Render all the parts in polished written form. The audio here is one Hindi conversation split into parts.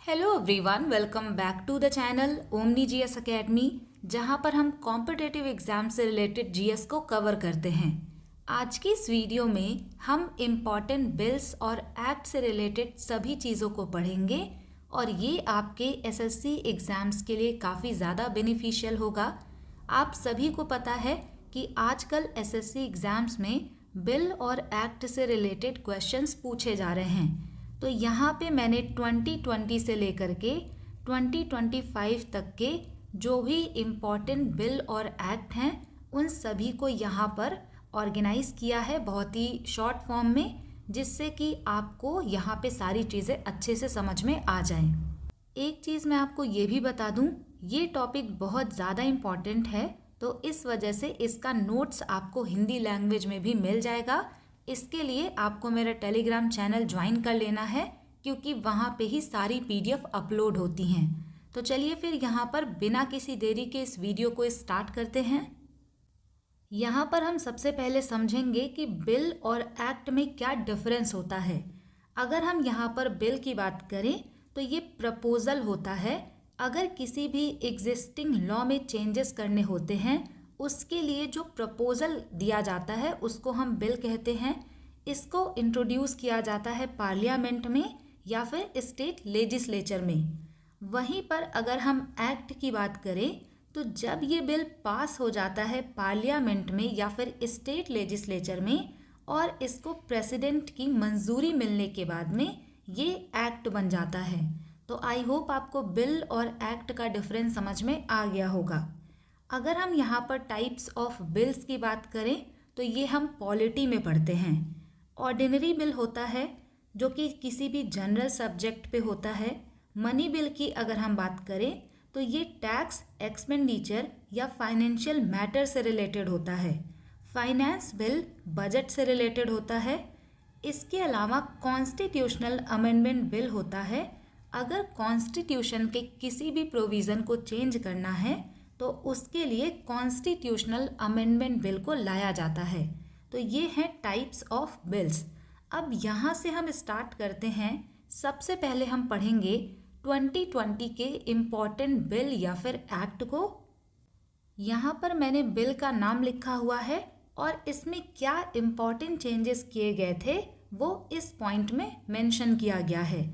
Hello everyone, welcome back to the channel Omni GS academy, जहां पर हम कॉम्पिटिटिव एग्जाम से रिलेटेड जीएस को कवर करते हैं। आज की इस वीडियो में हम इम्पॉर्टेंट बिल्स और एक्ट से रिलेटेड सभी चीज़ों को पढ़ेंगे और ये आपके एसएससी एग्ज़ाम्स के लिए काफ़ी ज़्यादा बेनिफिशियल होगा। आप सभी को पता है कि आजकल एसएससी एग्ज़ाम्स में बिल और एक्ट से रिलेटेड क्वेश्चंस पूछे जा रहे हैं। तो यहाँ पे मैंने 2020 से लेकर के 2025 तक के जो भी इम्पॉर्टेंट बिल और एक्ट हैं उन सभी को यहाँ पर ऑर्गेनाइज किया है बहुत ही शॉर्ट फॉर्म में, जिससे कि आपको यहाँ पे सारी चीज़ें अच्छे से समझ में आ जाएं। एक चीज़ मैं आपको ये भी बता दूँ, ये टॉपिक बहुत ज़्यादा इम्पॉर्टेंट है, तो इस वजह से इसका नोट्स आपको हिंदी लैंग्वेज में भी मिल जाएगा। इसके लिए आपको मेरा टेलीग्राम चैनल ज्वाइन कर लेना है, क्योंकि वहाँ पे ही सारी पीडीएफ अपलोड होती हैं। तो चलिए फिर यहाँ पर बिना किसी देरी के इस वीडियो को स्टार्ट करते हैं। यहाँ पर हम सबसे पहले समझेंगे कि बिल और एक्ट में क्या डिफरेंस होता है। अगर हम यहाँ पर बिल की बात करें तो ये प्रपोजल होता है। अगर किसी भी एग्जिस्टिंग लॉ में चेंजेस करने होते हैं, उसके लिए जो प्रपोजल दिया जाता है उसको हम बिल कहते हैं। इसको इंट्रोड्यूस किया जाता है पार्लियामेंट में या फिर स्टेट लेजिस्लेचर में। वहीं पर अगर हम एक्ट की बात करें तो जब ये बिल पास हो जाता है पार्लियामेंट में या फिर स्टेट लेजिस्लेचर में और इसको प्रेसिडेंट की मंजूरी मिलने के बाद में ये एक्ट बन जाता है। तो आई होप आपको बिल और एक्ट का डिफरेंस समझ में आ गया होगा। अगर हम यहाँ पर टाइप्स ऑफ बिल्स की बात करें तो ये हम पॉलिटी में पढ़ते हैं। ऑर्डिनरी बिल होता है जो कि किसी भी जनरल सब्जेक्ट पे होता है। मनी बिल की अगर हम बात करें तो ये टैक्स, एक्सपेंडिचर या फाइनेंशियल मैटर से रिलेटेड होता है। फाइनेंस बिल बजट से रिलेटेड होता है। इसके अलावा कॉन्स्टिट्यूशनल अमेंडमेंट बिल होता है। अगर कॉन्स्टिट्यूशन के किसी भी प्रोविज़न को चेंज करना है तो उसके लिए कॉन्स्टिट्यूशनल अमेंडमेंट बिल को लाया जाता है। तो ये हैं टाइप्स ऑफ बिल्स। अब यहाँ से हम स्टार्ट करते हैं। सबसे पहले हम पढ़ेंगे 2020 के इम्पॉर्टेंट बिल या फिर एक्ट को। यहाँ पर मैंने बिल का नाम लिखा हुआ है और इसमें क्या इम्पॉर्टेंट चेंजेस किए गए थे वो इस पॉइंट में मेंशन किया गया है।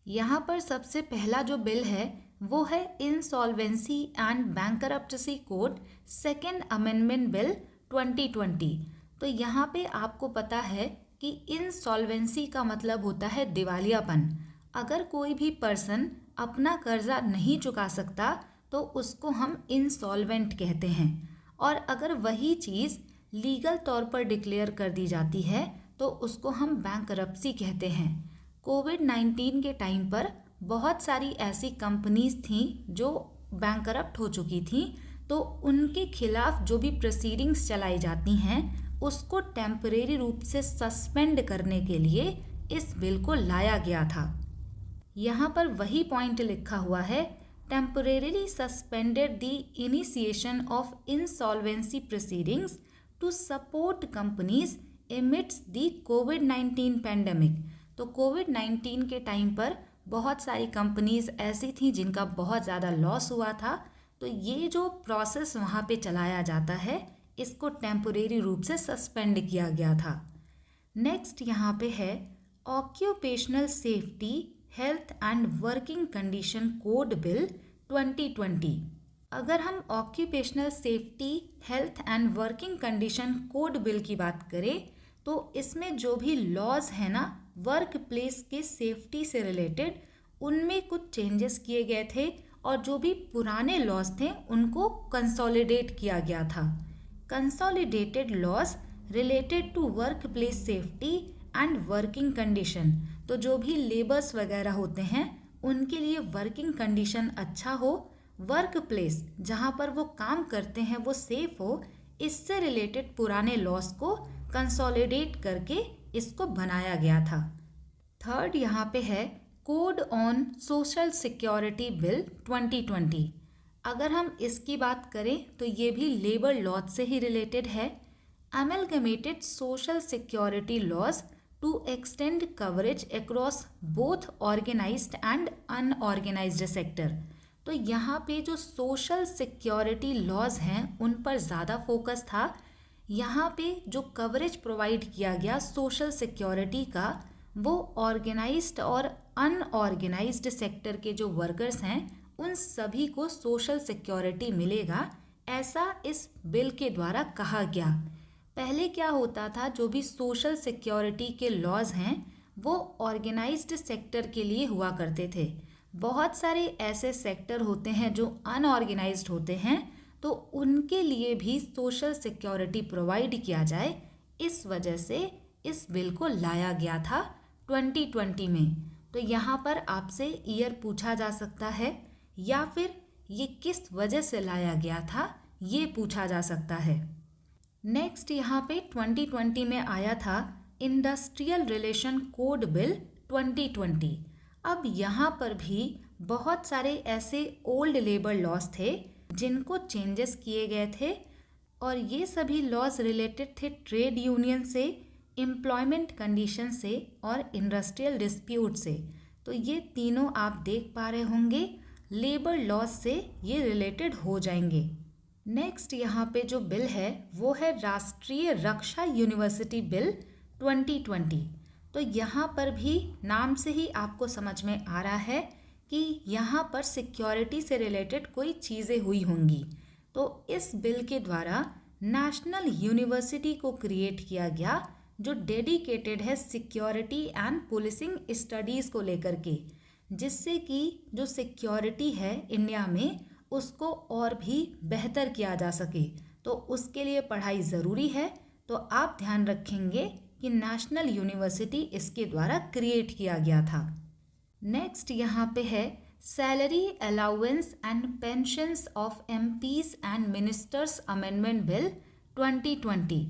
यहाँ पर सबसे पहला जो बिल है वो है insolvency and bankruptcy code second amendment bill 2020। तो यहाँ पे आपको पता है कि इंसॉल्वेंसी का मतलब होता है दिवालियापन। अगर कोई भी पर्सन अपना कर्जा नहीं चुका सकता तो उसको हम इंसॉल्वेंट कहते हैं, और अगर वही चीज़ लीगल तौर पर डिक्लेयर कर दी जाती है तो उसको हम बैंकरप्सी कहते हैं। कोविड-19 के टाइम पर बहुत सारी ऐसी कंपनीज थीं जो बैंकरप्ट हो चुकी थीं, तो उनके खिलाफ जो भी प्रोसीडिंग्स चलाई जाती हैं उसको टेम्परेरी रूप से सस्पेंड करने के लिए इस बिल को लाया गया था। यहाँ पर वही पॉइंट लिखा हुआ है, temporarily suspended the initiation of insolvency proceedings to support companies amidst the कोविड-19 पैंडेमिक। तो कोविड-19 के टाइम पर बहुत सारी कंपनीज ऐसी थी जिनका बहुत ज़्यादा लॉस हुआ था, तो ये जो प्रोसेस वहाँ पे चलाया जाता है इसको टेम्परेरी रूप से सस्पेंड किया गया था। नेक्स्ट यहाँ पे है occupational safety health and working condition code bill 2020। अगर हम occupational safety health and working condition code bill की बात करें तो इसमें जो भी लॉज है ना वर्क प्लेस के सेफ्टी से रिलेटेड, उनमें कुछ चेंजेस किए गए थे और जो भी पुराने लॉज थे उनको कंसोलिडेट किया गया था। Consolidated laws related to work place safety and working condition. तो जो भी लेबर्स वगैरह होते हैं उनके लिए वर्किंग कंडीशन अच्छा हो, वर्क प्लेस जहाँ पर वो काम करते हैं वो सेफ हो, इससे रिलेटेड पुराने लॉज को कंसोलिडेट करके इसको बनाया गया था। थर्ड यहाँ पे है code on social security bill 2020। अगर हम इसकी बात करें तो ये भी लेबर लॉज से ही रिलेटेड है। Amalgamated social security laws to extend coverage across both organized and unorganized sector। तो यहाँ पे जो सोशल सिक्योरिटी लॉज हैं उन पर ज़्यादा फोकस था। यहाँ पे जो कवरेज प्रोवाइड किया गया सोशल सिक्योरिटी का, वो ऑर्गेनाइज्ड और अनऑर्गेनाइज्ड सेक्टर के जो वर्कर्स हैं उन सभी को सोशल सिक्योरिटी मिलेगा, ऐसा इस बिल के द्वारा कहा गया। पहले क्या होता था, जो भी सोशल सिक्योरिटी के लॉज हैं वो ऑर्गेनाइज्ड सेक्टर के लिए हुआ करते थे। बहुत सारे ऐसे सेक्टर होते हैं जो अनऑर्गेनाइज्ड होते हैं, तो उनके लिए भी सोशल सिक्योरिटी प्रोवाइड किया जाए, इस वजह से इस बिल को लाया गया था 2020 में। तो यहाँ पर आपसे ईयर पूछा जा सकता है या फिर ये किस वजह से लाया गया था ये पूछा जा सकता है। नेक्स्ट यहाँ पे 2020 में आया था इंडस्ट्रियल रिलेशन कोड बिल 2020। अब यहाँ पर भी बहुत सारे ऐसे ओल्ड लेबर लॉज थे जिनको चेंजेस किए गए थे, और ये सभी लॉज रिलेटेड थे ट्रेड यूनियन से, एम्प्लॉयमेंट कंडीशन से और इंडस्ट्रियल डिस्प्यूट से। तो ये तीनों आप देख पा रहे होंगे लेबर लॉज से ये रिलेटेड हो जाएंगे। नेक्स्ट यहाँ पे जो बिल है वो है राष्ट्रीय रक्षा यूनिवर्सिटी बिल 2020। तो यहाँ पर भी नाम से ही आपको समझ में आ रहा है कि यहाँ पर सिक्योरिटी से रिलेटेड कोई चीज़ें हुई होंगी। तो इस बिल के द्वारा नेशनल यूनिवर्सिटी को क्रिएट किया गया जो डेडिकेटेड है सिक्योरिटी एंड पुलिसिंग स्टडीज़ को लेकर के, जिससे कि जो सिक्योरिटी है इंडिया में उसको और भी बेहतर किया जा सके। तो उसके लिए पढ़ाई ज़रूरी है, तो आप ध्यान रखेंगे कि नेशनल यूनिवर्सिटी इसके द्वारा क्रिएट किया गया था। नेक्स्ट यहाँ पे है salary allowance and pensions of MPs and ministers amendment bill 2020।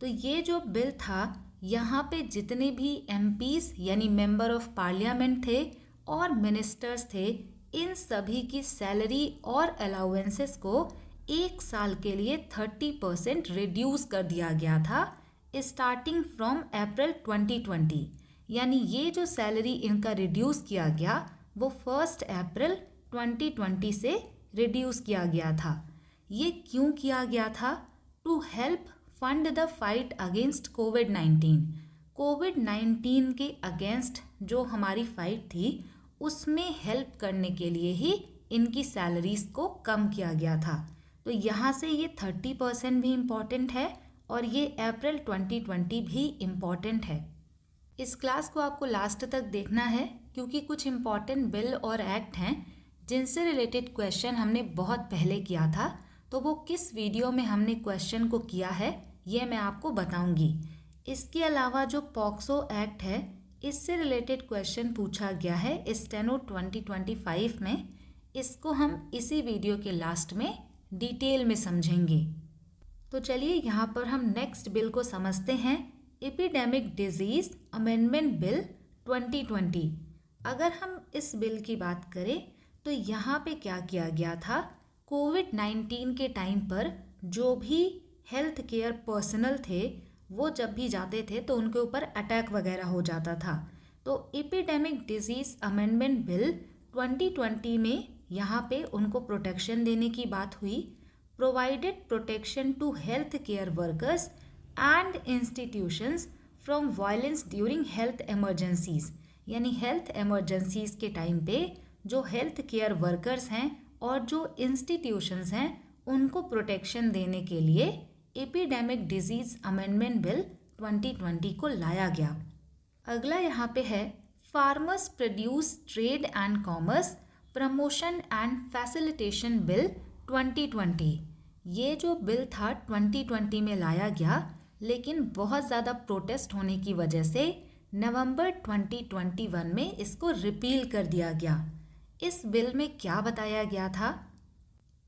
तो ये जो बिल था, यहाँ पे जितने भी एमपीज यानी मेंबर ऑफ पार्लियामेंट थे और मिनिस्टर्स थे, इन सभी की सैलरी और अलाउंसेस को 1 साल के लिए 30% रिड्यूस कर दिया गया था स्टार्टिंग फ्रॉम अप्रैल 2020। यानी ये जो सैलरी इनका रिड्यूस किया गया वो 1 अप्रैल 2020 से रिड्यूस किया गया था। ये क्यों किया गया था? To help fund the fight against कोविड-19। कोविड-19 के अगेंस्ट जो हमारी फाइट थी उसमें हेल्प करने के लिए ही इनकी सैलरीज को कम किया गया था। तो यहाँ से ये 30% भी इम्पॉर्टेंट है और ये अप्रैल 2020 भी इम्पॉर्टेंट है। इस क्लास को आपको लास्ट तक देखना है क्योंकि कुछ इम्पॉर्टेंट बिल और एक्ट हैं जिनसे रिलेटेड क्वेश्चन हमने बहुत पहले किया था। तो वो किस वीडियो में हमने क्वेश्चन को किया है ये मैं आपको बताऊंगी। इसके अलावा जो पॉक्सो एक्ट है इससे रिलेटेड क्वेश्चन पूछा गया है स्टेनो 2025 में। इसको हम इसी वीडियो के लास्ट में डिटेल में समझेंगे। तो चलिए यहाँ पर हम नेक्स्ट बिल को समझते हैं, एपिडेमिक डिजीज़ अमेंडमेंट बिल 2020। अगर हम इस बिल की बात करें तो यहाँ पे क्या किया गया था, कोविड-19 के टाइम पर जो भी हेल्थ केयर पर्सनल थे वो जब भी जाते थे तो उनके ऊपर अटैक वगैरह हो जाता था। तो एपिडेमिक डिजीज़ अमेंडमेंट बिल 2020 में यहाँ पे उनको प्रोटेक्शन देने की बात हुई। Provided protection to health care workers and institutions from violence during health emergencies. यानी हेल्थ एमरजेंसीज के टाइम पे जो हेल्थ केयर वर्कर्स हैं और जो इंस्टीट्यूशंस हैं उनको प्रोटेक्शन देने के लिए एपिडेमिक डिजीज़ अमेंडमेंट बिल 2020 को लाया गया। अगला यहाँ पे है farmers produce trade and commerce promotion and facilitation bill 2020। ये जो बिल था 2020 में लाया गया, लेकिन बहुत ज़्यादा प्रोटेस्ट होने की वजह से नवंबर 2021 में इसको रिपील कर दिया गया। इस बिल में क्या बताया गया था?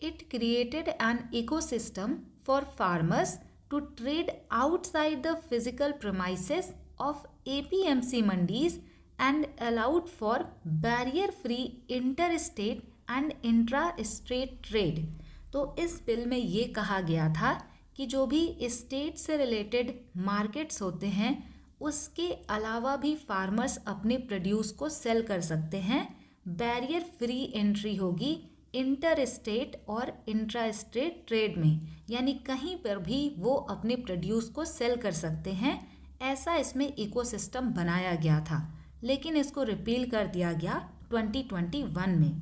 It created an ecosystem for farmers to trade outside the physical premises of APMC mandis and allowed for barrier free inter state and intra state trade. तो इस बिल में ये कहा गया था कि जो भी स्टेट से रिलेटेड मार्केट्स होते हैं उसके अलावा भी फार्मर्स अपने प्रोड्यूस को सेल कर सकते हैं। बैरियर फ्री एंट्री होगी इंटर स्टेट और इंट्रा स्टेट ट्रेड में, यानी कहीं पर भी वो अपने प्रोड्यूस को सेल कर सकते हैं। ऐसा इसमें इकोसिस्टम बनाया गया था, लेकिन इसको रिपील कर दिया गया 2021 में।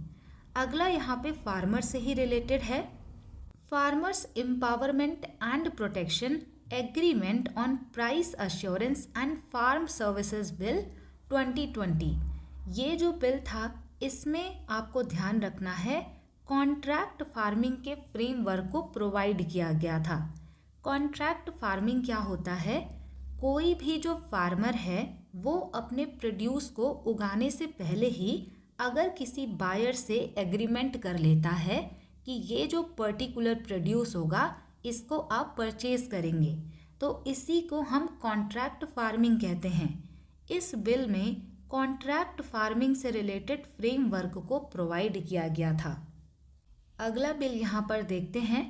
अगला यहाँ पे फार्मर से ही रिलेटेड है। Farmers empowerment and protection agreement on price assurance and farm services bill 2020। ये जो बिल था इसमें आपको ध्यान रखना है कॉन्ट्रैक्ट फार्मिंग के फ्रेमवर्क को प्रोवाइड किया गया था। कॉन्ट्रैक्ट फार्मिंग क्या होता है? कोई भी जो फार्मर है वो अपने प्रोड्यूस को उगाने से पहले ही अगर किसी बायर से एग्रीमेंट कर लेता है कि ये जो पर्टिकुलर प्रोड्यूस होगा इसको आप परचेज करेंगे, तो इसी को हम कॉन्ट्रैक्ट फार्मिंग कहते हैं। इस बिल में कॉन्ट्रैक्ट फार्मिंग से रिलेटेड फ्रेमवर्क को प्रोवाइड किया गया था। अगला बिल यहाँ पर देखते हैं,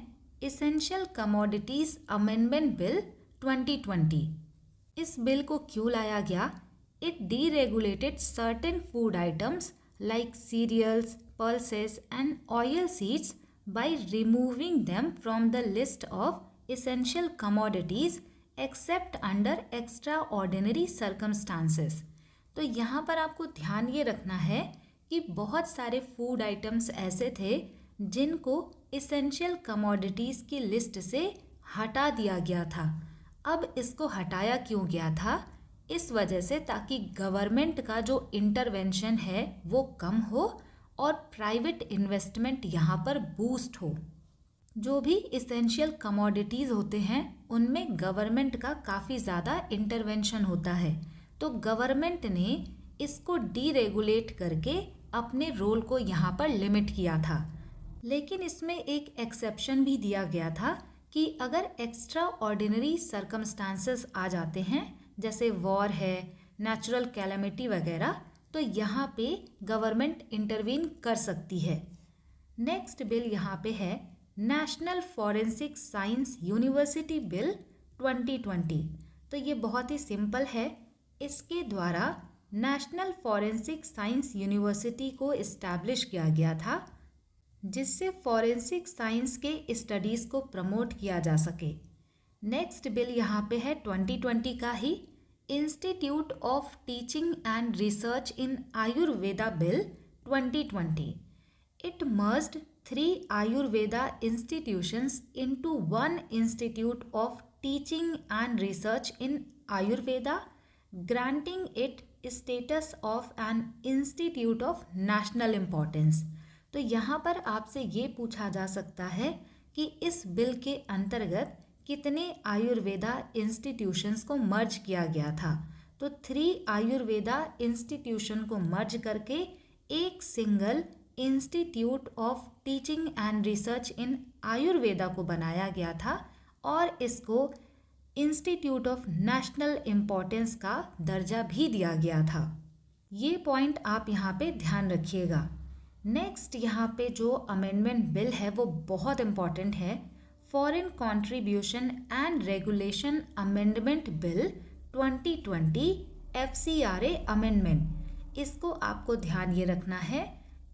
एसेंशियल कमोडिटीज अमेंडमेंट बिल 2020। इस बिल को क्यों लाया गया? It deregulated certain food items like cereals, pulses and oil seeds by removing them from the list of essential commodities except under extraordinary circumstances। तो यहाँ पर आपको ध्यान ये रखना है कि बहुत सारे फूड आइटम्स ऐसे थे जिनको इसेंशियल कमोडिटीज़ की लिस्ट से हटा दिया गया था। अब इसको हटाया क्यों गया था? इस वजह से ताकि गवर्नमेंट का जो इंटरवेंशन है वो कम हो और प्राइवेट इन्वेस्टमेंट यहाँ पर बूस्ट हो। जो भी इसेंशियल कमोडिटीज़ होते हैं उनमें गवर्नमेंट का काफ़ी ज़्यादा इंटरवेंशन होता है, तो गवर्नमेंट ने इसको डीरेगुलेट करके अपने रोल को यहाँ पर लिमिट किया था। लेकिन इसमें एक एक्सेप्शन भी दिया गया था कि अगर एक्स्ट्रा ऑर्डिनरी सर्कमस्टांसेस आ जाते हैं, जैसे वॉर है, नेचुरल कैलेमिटी वगैरह, तो यहाँ पे गवर्नमेंट इंटरवीन कर सकती है। नेक्स्ट बिल यहाँ पे है national forensic science university bill 2020। तो ये बहुत ही सिंपल है। इसके द्वारा नेशनल फॉरेंसिक साइंस यूनिवर्सिटी को इस्टेब्लिश किया गया था, जिससे फॉरेंसिक साइंस के स्टडीज़ को प्रमोट किया जा सके। नेक्स्ट बिल यहाँ पे है 2020 का ही, institute of teaching and research in Ayurveda bill 2020। It merged 3 Ayurveda institutions into 1 institute of teaching and research in Ayurveda, granting it status of an institute of national importance. तो यहाँ पर आपसे ये पूछा जा सकता है कि इस बिल के अंतर्गत कितने आयुर्वेदा इंस्टीट्यूशंस को मर्ज किया गया था। तो 3 आयुर्वेदा इंस्टीट्यूशन को मर्ज करके एक single institute of teaching and research in Ayurveda को बनाया गया था और इसको इंस्टीट्यूट ऑफ नेशनल इम्पोर्टेंस का दर्जा भी दिया गया था। ये पॉइंट आप यहाँ पे ध्यान रखिएगा। नेक्स्ट यहाँ पे जो अमेंडमेंट बिल है वो बहुत इम्पॉर्टेंट है, foreign contribution and regulation amendment bill 2020 FCRA amendment. इसको आपको ध्यान ये रखना है,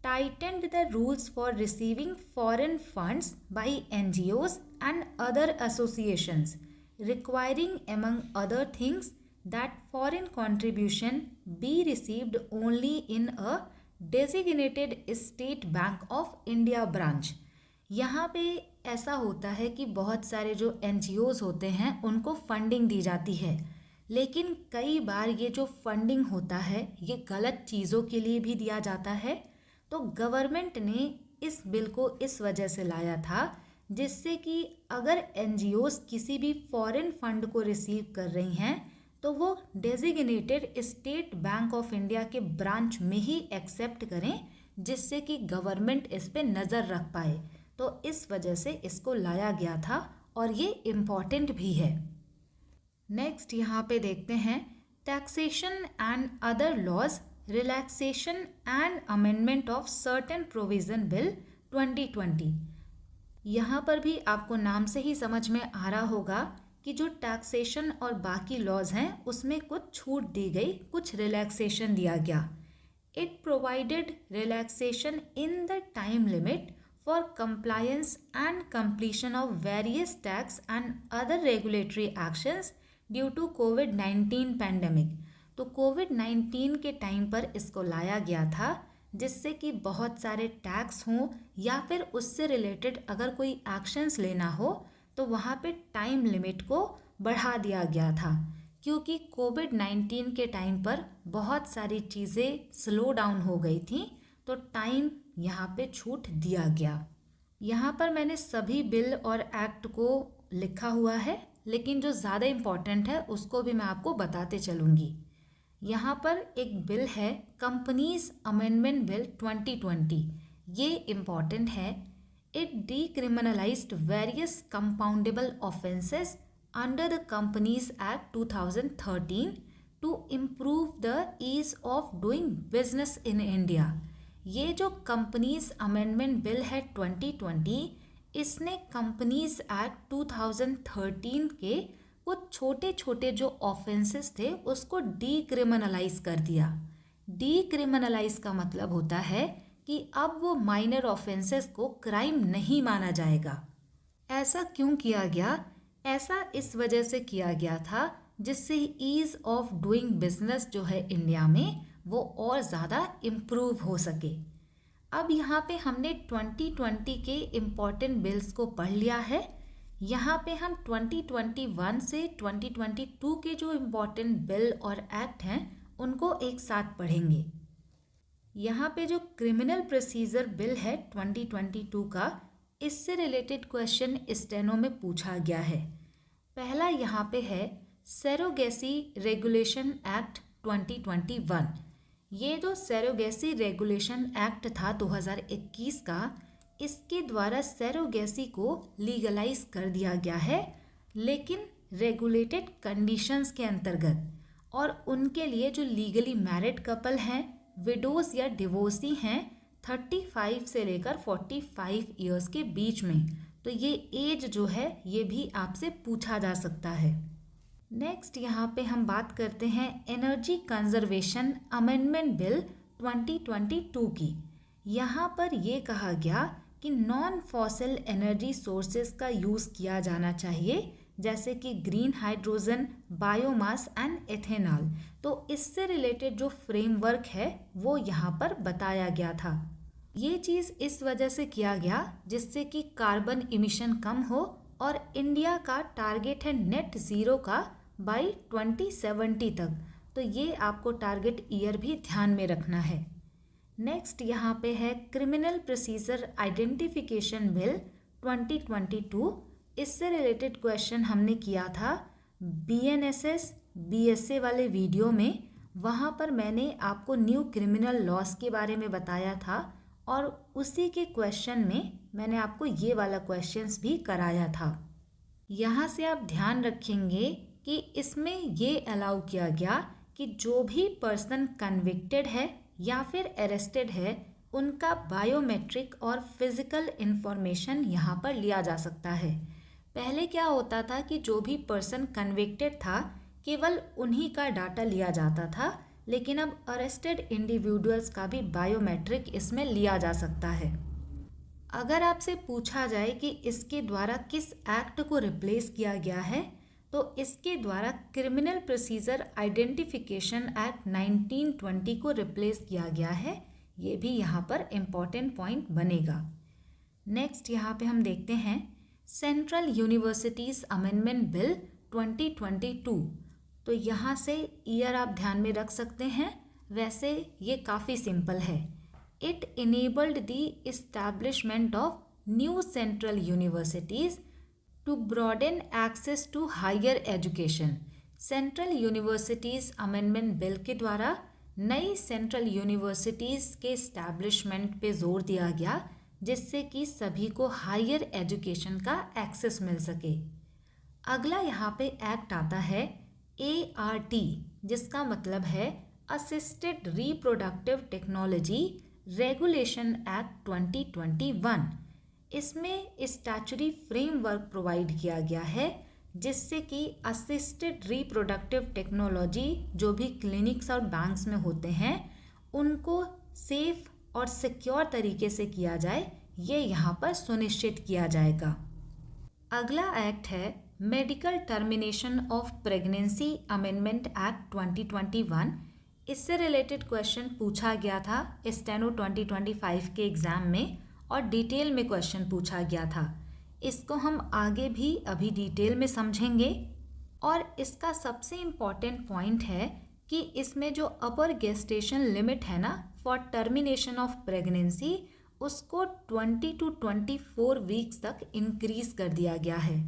tightened the rules for receiving foreign funds by NGOs and other associations requiring among other things that foreign contribution be received only in a designated state bank of India branch। यहाँ पे ऐसा होता है कि बहुत सारे जो NGOs होते हैं उनको फंडिंग दी जाती है, लेकिन कई बार ये जो फंडिंग होता है ये गलत चीज़ों के लिए भी दिया जाता है। तो गवर्नमेंट ने इस बिल को इस वजह से लाया था जिससे कि अगर NGOs किसी भी फॉरेन फंड को रिसीव कर रही हैं तो वो designated state bank of India के ब्रांच में ही एक्सेप्ट करें, जिससे कि गवर्नमेंट इस पे नज़र रख पाए। तो इस वजह से इसको लाया गया था और ये इम्पॉर्टेंट भी है। नेक्स्ट यहाँ पे देखते हैं taxation and other laws relaxation and amendment of certain provision bill 2020। यहाँ पर भी आपको नाम से ही समझ में आ रहा होगा कि जो टैक्सेशन और बाकी लॉज हैं उसमें कुछ छूट दी गई, कुछ रिलैक्सेशन दिया गया। It provided relaxation in the time limit for compliance and completion of various tax and other regulatory actions due to COVID-19 pandemic। तो COVID-19 के टाइम पर इसको लाया गया था जिससे कि बहुत सारे टैक्स हों या फिर उससे रिलेटेड अगर कोई एक्शंस लेना हो तो वहाँ पे टाइम लिमिट को बढ़ा दिया गया था, क्योंकि COVID-19 के टाइम पर बहुत सारी चीज़ें स्लो डाउन हो गई थी, तो टाइम यहाँ पे छूट दिया गया। यहाँ पर मैंने सभी बिल और एक्ट को लिखा हुआ है, लेकिन जो ज़्यादा इम्पॉर्टेंट है उसको भी मैं आपको बताते चलूँगी। यहाँ पर एक बिल है कंपनीज अमेंडमेंट बिल 2020। ये इम्पॉर्टेंट है। It decriminalized various compoundable offences under the companies act 2013 to improve the ease of doing business in India. ये जो कंपनीज अमेंडमेंट बिल है 2020, इसने कंपनीज एक्ट 2013 के कुछ छोटे छोटे जो ऑफेंसेस थे उसको डीक्रिमिनलाइज कर दिया। डीक्रिमिनलाइज का मतलब होता है कि अब वो माइनर ऑफेंसेस को क्राइम नहीं माना जाएगा। ऐसा क्यों किया गया? ऐसा इस वजह से किया गया था जिससे ईज ऑफ डूइंग बिजनेस जो है इंडिया में वो और ज़्यादा इम्प्रूव हो सके। अब यहाँ पे हमने 2020 के इम्पॉर्टेंट बिल्स को पढ़ लिया है। यहाँ पे हम 2021 से 2022 के जो इम्पॉर्टेंट बिल और एक्ट हैं उनको एक साथ पढ़ेंगे। यहाँ पे जो क्रिमिनल प्रोसीजर बिल है 2022 का, इससे रिलेटेड क्वेश्चन स्टेनो में पूछा गया है। पहला यहाँ पे है सरोगेसी रेगुलेशन एक्ट 2021। ये जो सरोगेसी रेगुलेशन एक्ट था 2021 का, इसके द्वारा सरोगेसी को लीगलाइज कर दिया गया है, लेकिन रेगुलेटेड कंडीशंस के अंतर्गत, और उनके लिए जो लीगली मैरिड कपल हैं, विडोज या डिवोर्सी हैं 35 से लेकर 45 ईयर्स के बीच में। तो ये एज जो है ये भी आपसे पूछा जा सकता है। नेक्स्ट यहाँ पे हम बात करते हैं एनर्जी कंजर्वेशन अमेंडमेंट बिल 2022 की। यहाँ पर ये कहा गया कि नॉन फॉसिल एनर्जी सोर्सेज का यूज़ किया जाना चाहिए, जैसे कि green hydrogen, biomass and ethanol. तो इससे रिलेटेड जो फ्रेमवर्क है वो यहाँ पर बताया गया था। ये चीज़ इस वजह से किया गया जिससे कि कार्बन इमिशन कम हो, और इंडिया का टारगेट है नेट ज़ीरो का बाई 2070 तक। तो ये आपको टारगेट ईयर भी ध्यान में रखना है। नेक्स्ट यहाँ पे है क्रिमिनल प्रोसीजर आइडेंटिफिकेशन बिल 2022। इससे रिलेटेड क्वेश्चन हमने किया था BNSS BSA वाले वीडियो में। वहाँ पर मैंने आपको न्यू क्रिमिनल लॉस के बारे में बताया था, और उसी के क्वेश्चन में मैंने आपको ये वाला क्वेश्चंस भी कराया था। यहाँ से आप ध्यान रखेंगे कि इसमें ये अलाउ किया गया कि जो भी पर्सन कन्विक्टेड है या फिर अरेस्टेड है, उनका बायोमेट्रिक और फिजिकल इंफॉर्मेशन यहाँ पर लिया जा सकता है। पहले क्या होता था कि जो भी पर्सन कन्विक्टेड था केवल उन्हीं का डाटा लिया जाता था, लेकिन अब अरेस्टेड इंडिविजुअल्स का भी बायोमेट्रिक इसमें लिया जा सकता है। अगर आपसे पूछा जाए कि इसके द्वारा किस एक्ट को रिप्लेस किया गया है, तो इसके द्वारा क्रिमिनल प्रोसीजर आइडेंटिफिकेशन एक्ट 1920 को रिप्लेस किया गया है। ये भी यहाँ पर इम्पॉर्टेंट पॉइंट बनेगा। नेक्स्ट यहाँ पे हम देखते हैं सेंट्रल यूनिवर्सिटीज़ अमेंडमेंट बिल 2022। तो यहाँ से ईयर आप ध्यान में रख सकते हैं, वैसे ये काफ़ी सिंपल है। It enabled the establishment of new central universities to broaden access to higher education. Central universities amendment bill के द्वारा नई सेंट्रल यूनिवर्सिटीज़ के इस्टेब्लिशमेंट पे जोर दिया गया, जिससे कि सभी को हायर एजुकेशन का एक्सेस मिल सके। अगला यहाँ पे एक्ट आता है ART, जिसका मतलब है assisted reproductive technology regulation act 2021। इसमें स्टैच्यूटरी फ्रेमवर्क प्रोवाइड किया गया है जिससे कि असिस्टेड रिप्रोडक्टिव टेक्नोलॉजी जो भी क्लिनिक्स और बैंक्स में होते हैं उनको सेफ और सिक्योर तरीके से किया जाए, ये यहाँ पर सुनिश्चित किया जाएगा। अगला एक्ट है medical termination of pregnancy amendment act 2021। इससे रिलेटेड क्वेश्चन पूछा गया था स्टेनो 2025 के एग्ज़ाम में और डिटेल में क्वेश्चन पूछा गया था। इसको हम आगे भी अभी डिटेल में समझेंगे। और इसका सबसे इम्पॉर्टेंट पॉइंट है कि इसमें जो अपर गेस्टेशन लिमिट है ना फॉर टर्मिनेशन ऑफ प्रेगनेंसी, उसको 20 to 24 वीक्स तक इंक्रीज कर दिया गया है।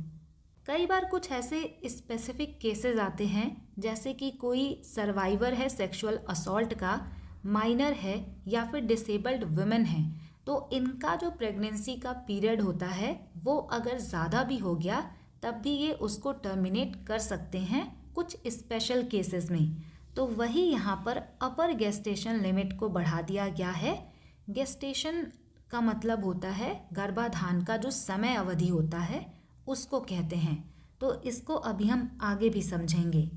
कई बार कुछ ऐसे स्पेसिफिक केसेस आते हैं जैसे कि कोई सर्वाइवर है सेक्सुअल असॉल्ट का, माइनर है या फिर डिसेबल्ड वुमेन है, तो इनका जो प्रेगनेंसी का पीरियड होता है वो अगर ज़्यादा भी हो गया तब भी ये उसको टर्मिनेट कर सकते हैं कुछ स्पेशल केसेस में। तो वही यहाँ पर अपर गेस्टेशन लिमिट को बढ़ा दिया गया है। गेस्टेशन का मतलब होता है गर्भाधान का जो समय अवधि होता है उसको कहते हैं। तो इसको अभी हम आगे भी समझेंगे।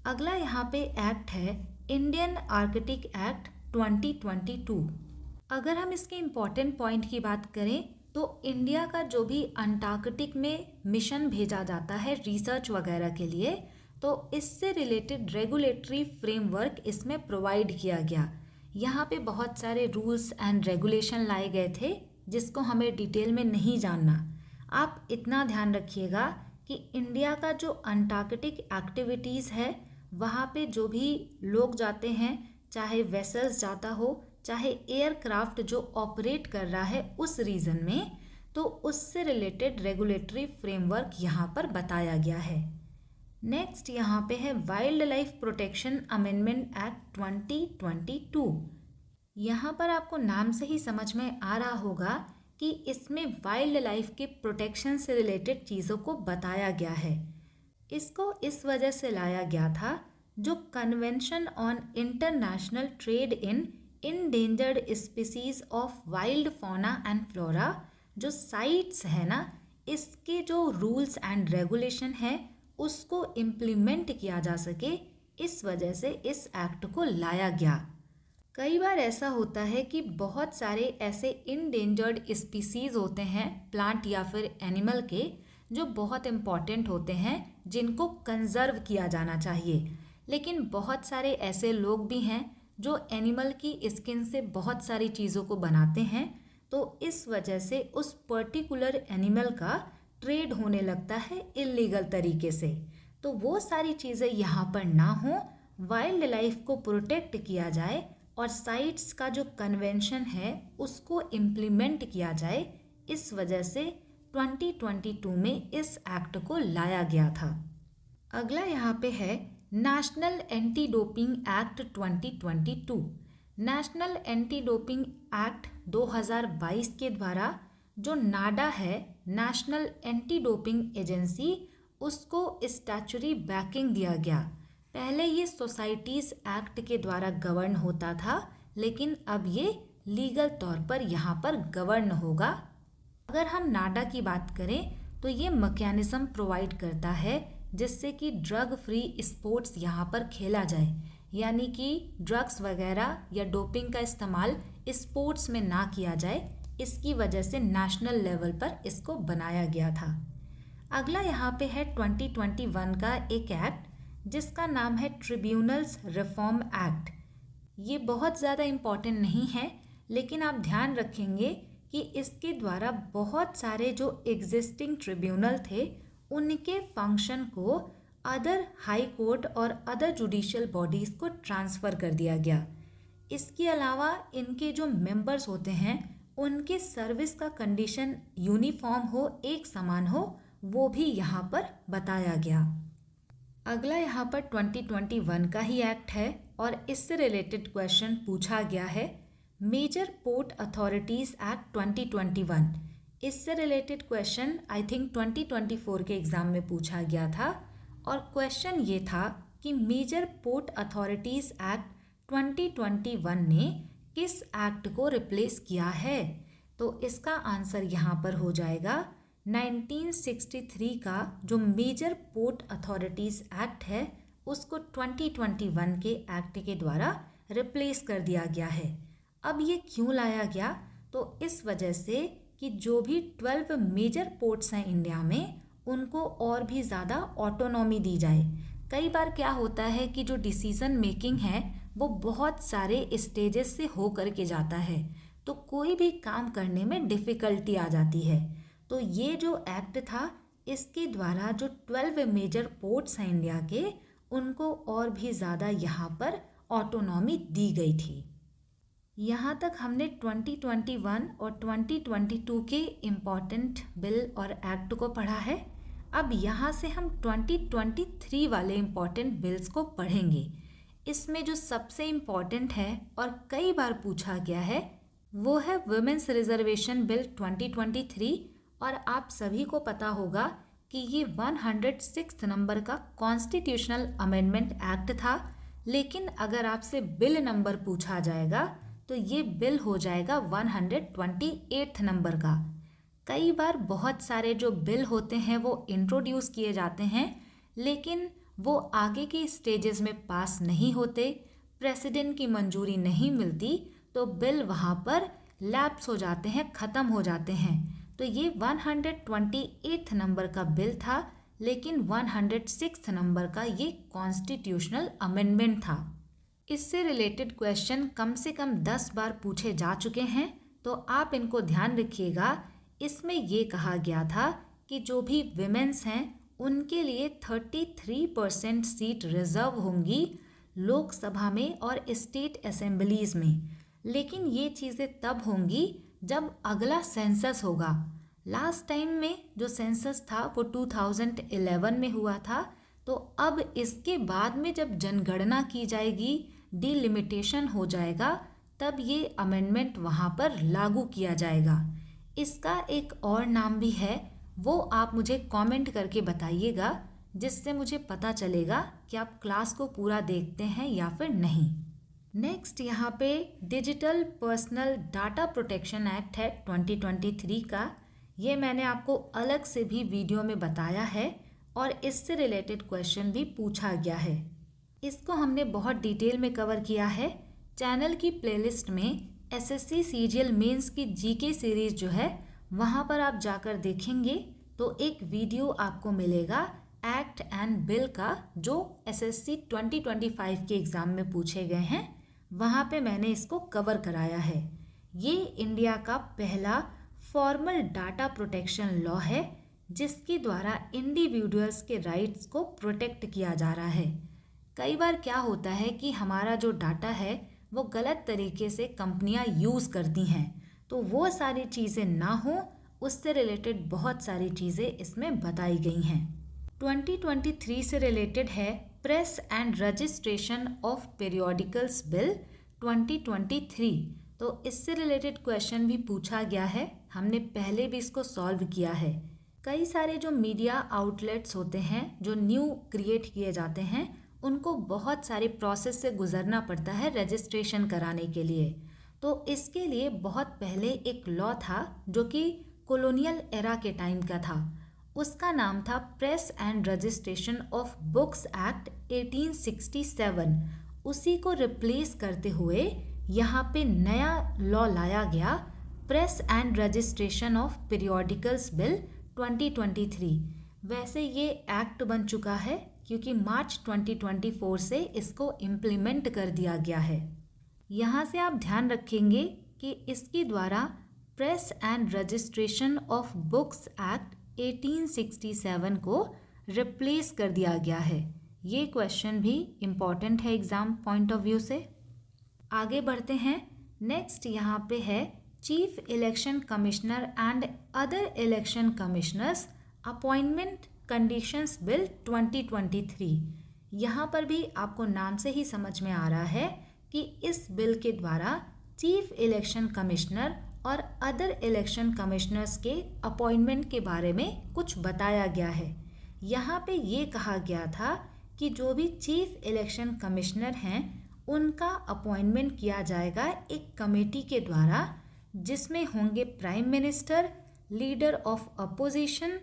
अगला यहाँ पे एक्ट है इंडियन आर्कटिक एक्ट 2022। अगर हम इसके इम्पॉर्टेंट पॉइंट की बात करें तो इंडिया का जो भी अंटार्कटिक में मिशन भेजा जाता है रिसर्च वगैरह के लिए, तो इससे रिलेटेड रेगुलेटरी फ्रेमवर्क इसमें प्रोवाइड किया गया। यहाँ पे बहुत सारे रूल्स एंड रेगुलेशन लाए गए थे जिसको हमें डिटेल में नहीं जानना। आप इतना ध्यान रखिएगा कि इंडिया का जो अंटार्कटिक एक्टिविटीज़ है वहाँ पे जो भी लोग जाते हैं, चाहे वेसल्स जाता हो, चाहे एयरक्राफ्ट जो ऑपरेट कर रहा है उस रीजन में, तो उससे रिलेटेड रेगुलेटरी फ्रेमवर्क यहाँ पर बताया गया है। नेक्स्ट यहाँ पे है wild life protection amendment act 2022। यहाँ पर आपको नाम से ही समझ में आ रहा होगा कि इसमें वाइल्ड लाइफ के प्रोटेक्शन से रिलेटेड चीज़ों को बताया गया है। इसको इस वजह से लाया गया था जो convention on international trade in endangered species of wild fauna and flora, जो साइट्स है ना, इसके जो रूल्स एंड रेगुलेशन है उसको इम्प्लीमेंट किया जा सके, इस वजह से इस एक्ट को लाया गया। कई बार ऐसा होता है कि बहुत सारे ऐसे इंडेंजर्ड स्पीसीज होते हैं प्लांट या फिर एनिमल के, जो बहुत इम्पॉर्टेंट होते हैं, जिनको कंजर्व किया जाना चाहिए। लेकिन बहुत सारे ऐसे लोग भी हैं जो एनिमल की स्किन से बहुत सारी चीज़ों को बनाते हैं, तो इस वजह से उस पर्टिकुलर एनिमल का ट्रेड होने लगता है इलीगल तरीके से। तो वो सारी चीज़ें यहाँ पर ना हो, वाइल्ड लाइफ को प्रोटेक्ट किया जाए और साइट्स का जो कन्वेंशन है उसको इम्प्लीमेंट किया जाए, इस वजह से 2022 में इस एक्ट को लाया गया था। अगला यहाँ पे है national anti doping act 2022। National anti doping act 2022 के द्वारा जो नाडा है, नेशनल एंटी डोपिंग एजेंसी, उसको स्टैच्यूटरी बैकिंग दिया गया। पहले ये सोसाइटीज़ एक्ट के द्वारा गवर्न होता था, लेकिन अब ये लीगल तौर पर यहाँ पर गवर्न होगा। अगर हम नाडा की बात करें तो ये मैकेनिज्म प्रोवाइड करता है जिससे कि ड्रग फ्री स्पोर्ट्स यहाँ पर खेला जाए, यानी कि ड्रग्स वगैरह या डोपिंग का इस्तेमाल स्पोर्ट्स में ना किया जाए। इसकी वजह से नेशनल लेवल पर इसको बनाया गया था। अगला यहाँ पे है 2021 का एक एक्ट जिसका नाम है ट्रिब्यूनल्स रिफॉर्म एक्ट। ये बहुत ज़्यादा इम्पॉर्टेंट नहीं है, लेकिन आप ध्यान रखेंगे कि इसके द्वारा बहुत सारे जो एग्जिस्टिंग ट्रिब्यूनल थे उनके फंक्शन को अदर हाई कोर्ट और अदर जुडिशियल बॉडीज़ को ट्रांसफ़र कर दिया गया। इसके अलावा इनके जो मेंबर्स होते हैं उनके सर्विस का कंडीशन यूनिफॉर्म हो, एक समान हो, वो भी यहाँ पर बताया गया। अगला यहाँ पर 2021 का ही एक्ट है और इससे रिलेटेड क्वेश्चन पूछा गया है मेजर पोर्ट अथॉरिटीज़ एक्ट 2021। इससे रिलेटेड क्वेश्चन आई थिंक 2024 के एग्ज़ाम में पूछा गया था और क्वेश्चन ये था कि मेजर पोर्ट अथॉरिटीज़ एक्ट 2021 ने किस एक्ट को रिप्लेस किया है। तो इसका आंसर यहाँ पर हो जाएगा 1963 का जो मेजर पोर्ट अथॉरिटीज़ एक्ट है उसको 2021 के एक्ट के द्वारा रिप्लेस कर दिया गया है। अब ये क्यों लाया गया? तो इस वजह से कि जो भी 12 मेजर पोर्ट्स हैं इंडिया में उनको और भी ज़्यादा ऑटोनॉमी दी जाए। कई बार क्या होता है कि जो डिसीज़न मेकिंग है वो बहुत सारे स्टेजेस से हो कर के जाता है, तो कोई भी काम करने में डिफ़िकल्टी आ जाती है। तो ये जो एक्ट था इसके द्वारा जो 12 मेजर पोर्ट्स हैं इंडिया के उनको और भी ज़्यादा यहाँ पर ऑटोनॉमी दी गई थी। यहाँ तक हमने 2021 और 2022 के इम्पॉर्टेंट बिल और एक्ट को पढ़ा है। अब यहाँ से हम 2023 वाले इम्पॉर्टेंट बिल्स को पढ़ेंगे। इसमें जो सबसे इम्पॉर्टेंट है और कई बार पूछा गया है वो है वुमेन्स रिजर्वेशन बिल 2023। और आप सभी को पता होगा कि ये 106 नंबर का कॉन्स्टिट्यूशनल अमेंडमेंट एक्ट था, लेकिन अगर आपसे बिल नंबर पूछा जाएगा तो ये बिल हो जाएगा 128 नंबर का। कई बार बहुत सारे जो बिल होते हैं वो इंट्रोड्यूस किए जाते हैं लेकिन वो आगे के स्टेजेस में पास नहीं होते, प्रेसिडेंट की मंजूरी नहीं मिलती, तो बिल वहाँ पर लैप्स हो जाते हैं, ख़त्म हो जाते हैं। तो ये 128 नंबर का बिल था, लेकिन 106 नंबर का ये कॉन्स्टिट्यूशनल अमेंडमेंट था। इससे रिलेटेड क्वेश्चन कम से कम 10 बार पूछे जा चुके हैं, तो आप इनको ध्यान रखिएगा। इसमें ये कहा गया था कि जो भी विमेंस हैं उनके लिए 33% सीट रिजर्व होंगी लोकसभा में और स्टेट असेंबलीज़ में, लेकिन ये चीज़ें तब होंगी जब अगला सेंसस होगा। लास्ट टाइम में जो सेंसस था वो 2011 में हुआ था, तो अब इसके बाद में जब जनगणना की जाएगी, डिलिमिटेशन हो जाएगा, तब ये अमेंडमेंट वहाँ पर लागू किया जाएगा। इसका एक और नाम भी है, वो आप मुझे कमेंट करके बताइएगा, जिससे मुझे पता चलेगा कि आप क्लास को पूरा देखते हैं या फिर नहीं। नेक्स्ट यहाँ पे digital personal data protection act है 2023 का। ये मैंने आपको अलग से भी वीडियो में बताया है और इससे रिलेटेड क्वेश्चन भी पूछा गया है। इसको हमने बहुत डिटेल में कवर किया है। चैनल की प्लेलिस्ट में एसएससी सीजीएल मेंस की जीके सीरीज़ जो है वहाँ पर आप जाकर देखेंगे तो एक वीडियो आपको मिलेगा एक्ट एंड बिल का, जो एसएससी 2025 के एग्ज़ाम में पूछे गए हैं। वहाँ पे मैंने इसको कवर कराया है। ये इंडिया का पहला फॉर्मल डाटा प्रोटेक्शन लॉ है जिसके द्वारा इंडिविजुअल्स के राइट्स को प्रोटेक्ट किया जा रहा है। कई बार क्या होता है कि हमारा जो डाटा है वो गलत तरीके से कंपनियां यूज़ करती हैं, तो वो सारी चीज़ें ना हो, उससे रिलेटेड बहुत सारी चीज़ें इसमें बताई गई हैं। 2023 से रिलेटेड है press and registration of periodicals bill 2023। तो इससे रिलेटेड क्वेश्चन भी पूछा गया है, हमने पहले भी इसको सॉल्व किया है। कई सारे जो मीडिया आउटलेट्स होते हैं जो न्यू क्रिएट किए जाते हैं, उनको बहुत सारे प्रोसेस से गुजरना पड़ता है रजिस्ट्रेशन कराने के लिए। तो इसके लिए बहुत पहले एक लॉ था जो कि कॉलोनियल एरा के टाइम का था। उसका नाम था press and registration of books act 1867। उसी को रिप्लेस करते हुए यहाँ पे नया लॉ लाया गया, press and registration of periodicals bill 2023। वैसे ये एक्ट बन चुका है क्योंकि मार्च 2024 से इसको इम्प्लीमेंट कर दिया गया है। यहाँ से आप ध्यान रखेंगे कि इसके द्वारा press and registration of books act 1867 को रिप्लेस कर दिया गया है। ये क्वेश्चन भी इम्पॉर्टेंट है एग्ज़ाम पॉइंट ऑफ व्यू से। आगे बढ़ते हैं। नेक्स्ट यहाँ पे है chief election commissioner and other election commissioners appointment conditions bill 2023। यहाँ पर भी आपको नाम से ही समझ में आ रहा है कि इस बिल के द्वारा चीफ इलेक्शन कमिश्नर और अदर इलेक्शन कमिश्नर्स के अपॉइंटमेंट के बारे में कुछ बताया गया है। यहाँ पे ये कहा गया था कि जो भी चीफ इलेक्शन कमिश्नर हैं उनका अपॉइंटमेंट किया जाएगा एक कमेटी के द्वारा, जिसमें होंगे prime minister, leader of opposition,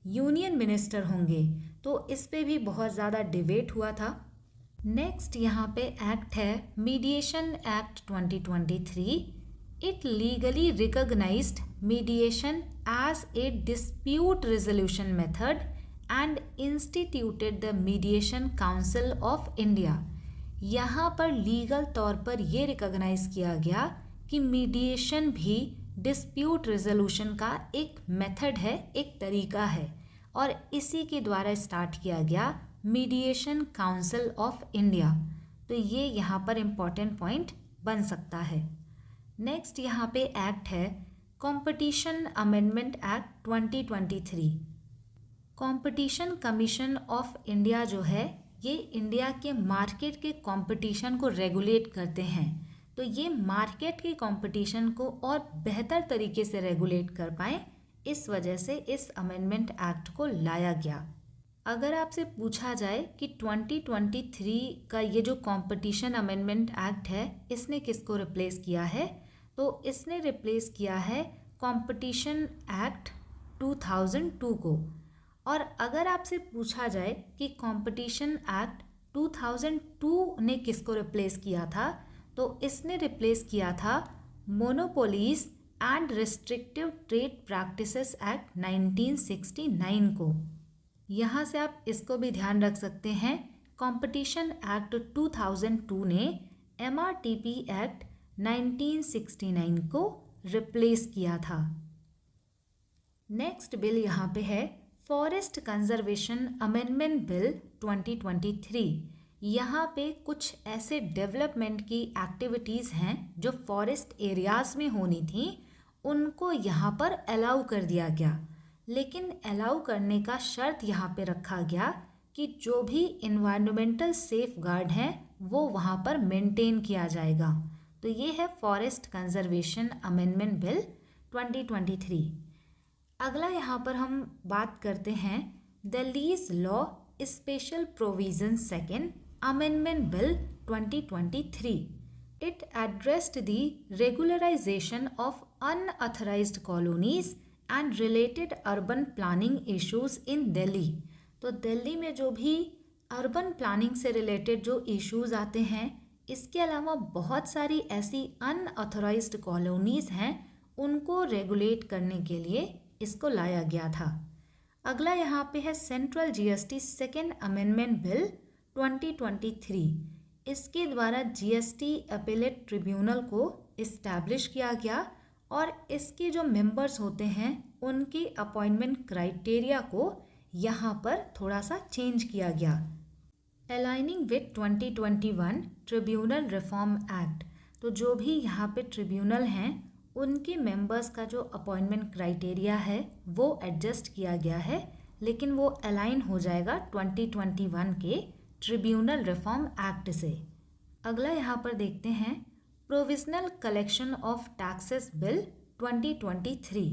union minister होंगे। तो इस पे भी बहुत ज़्यादा डिबेट हुआ था। नेक्स्ट यहाँ पे एक्ट है mediation act 2023। It legally recognised mediation as a dispute resolution method and instituted the mediation council of India. यहाँ पर लीगल तौर पर ये रिकॉग्नाइज किया गया कि मीडिएशन भी डिस्प्यूट रेजोल्यूशन का एक मेथड है, एक तरीका है, और इसी के द्वारा स्टार्ट किया गया मीडिएशन काउंसिल ऑफ इंडिया। तो ये यहाँ पर इम्पॉर्टेंट पॉइंट बन सकता है। नेक्स्ट यहाँ पे एक्ट है competition amendment act 2023। Competition commission of India जो है ये इंडिया के मार्केट के कंपटीशन को रेगुलेट करते हैं। तो ये मार्केट के कंपटीशन को और बेहतर तरीके से रेगुलेट कर पाए, इस वजह से इस अमेंडमेंट एक्ट को लाया गया। अगर आपसे पूछा जाए कि 2023 का ये जो कंपटीशन अमेंडमेंट एक्ट है इसने किसको रिप्लेस किया है, तो इसने रिप्लेस किया है कंपटीशन एक्ट 2002 को। और अगर आपसे पूछा जाए कि कंपटीशन एक्ट 2002 ने किसको रिप्लेस किया था, तो इसने रिप्लेस किया था monopolies and restrictive trade practices act 1969 को। यहाँ से आप इसको भी ध्यान रख सकते हैं, कंपटीशन एक्ट 2002 ने MRTP एक्ट 1969 को रिप्लेस किया था। नेक्स्ट बिल यहाँ पे है फॉरेस्ट कंजर्वेशन अमेंडमेंट बिल 2023। यहाँ पे कुछ ऐसे डेवलपमेंट की एक्टिविटीज़ हैं जो फॉरेस्ट एरियाज़ में होनी थी, उनको यहाँ पर अलाउ कर दिया गया। लेकिन अलाउ करने का शर्त यहाँ पे रखा गया कि जो भी इन्वायरमेंटल सेफ गार्ड हैं वो वहाँ पर मेंटेन किया जाएगा। तो ये है फॉरेस्ट कंजर्वेशन अमेंडमेंट बिल 2023। अगला यहाँ पर हम बात करते हैं the lease law special provision second amendment bill 2023। It addressed the regularisation of unauthorised colonies and related urban planning issues in Delhi. तो दिल्ली में जो भी अर्बन प्लानिंग से रिलेटेड जो इश्यूज आते हैं, इसके अलावा बहुत सारी ऐसी अनऑथराइज्ड कॉलोनीज़ हैं, उनको रेगुलेट करने के लिए इसको लाया गया था। अगला यहाँ पे है central GST second amendment bill 2023। इसके द्वारा GST अपीलेट ट्रिब्यूनल को इस्टेब्लिश किया गया और इसके जो मेंबर्स होते हैं उनकी अपॉइंटमेंट क्राइटेरिया को यहाँ पर थोड़ा सा चेंज किया गया। Aligning with 2021 tribunal reform act. तो जो भी यहाँ पे ट्रिब्यूनल हैं उनके मेंबर्स का जो अपॉइंटमेंट क्राइटेरिया है वो एडजस्ट किया गया है, लेकिन वो अलाइन हो जाएगा 2021 के ट्रिब्यूनल रिफॉर्म एक्ट से। अगला यहाँ पर देखते हैं provisional collection of taxes bill 2023।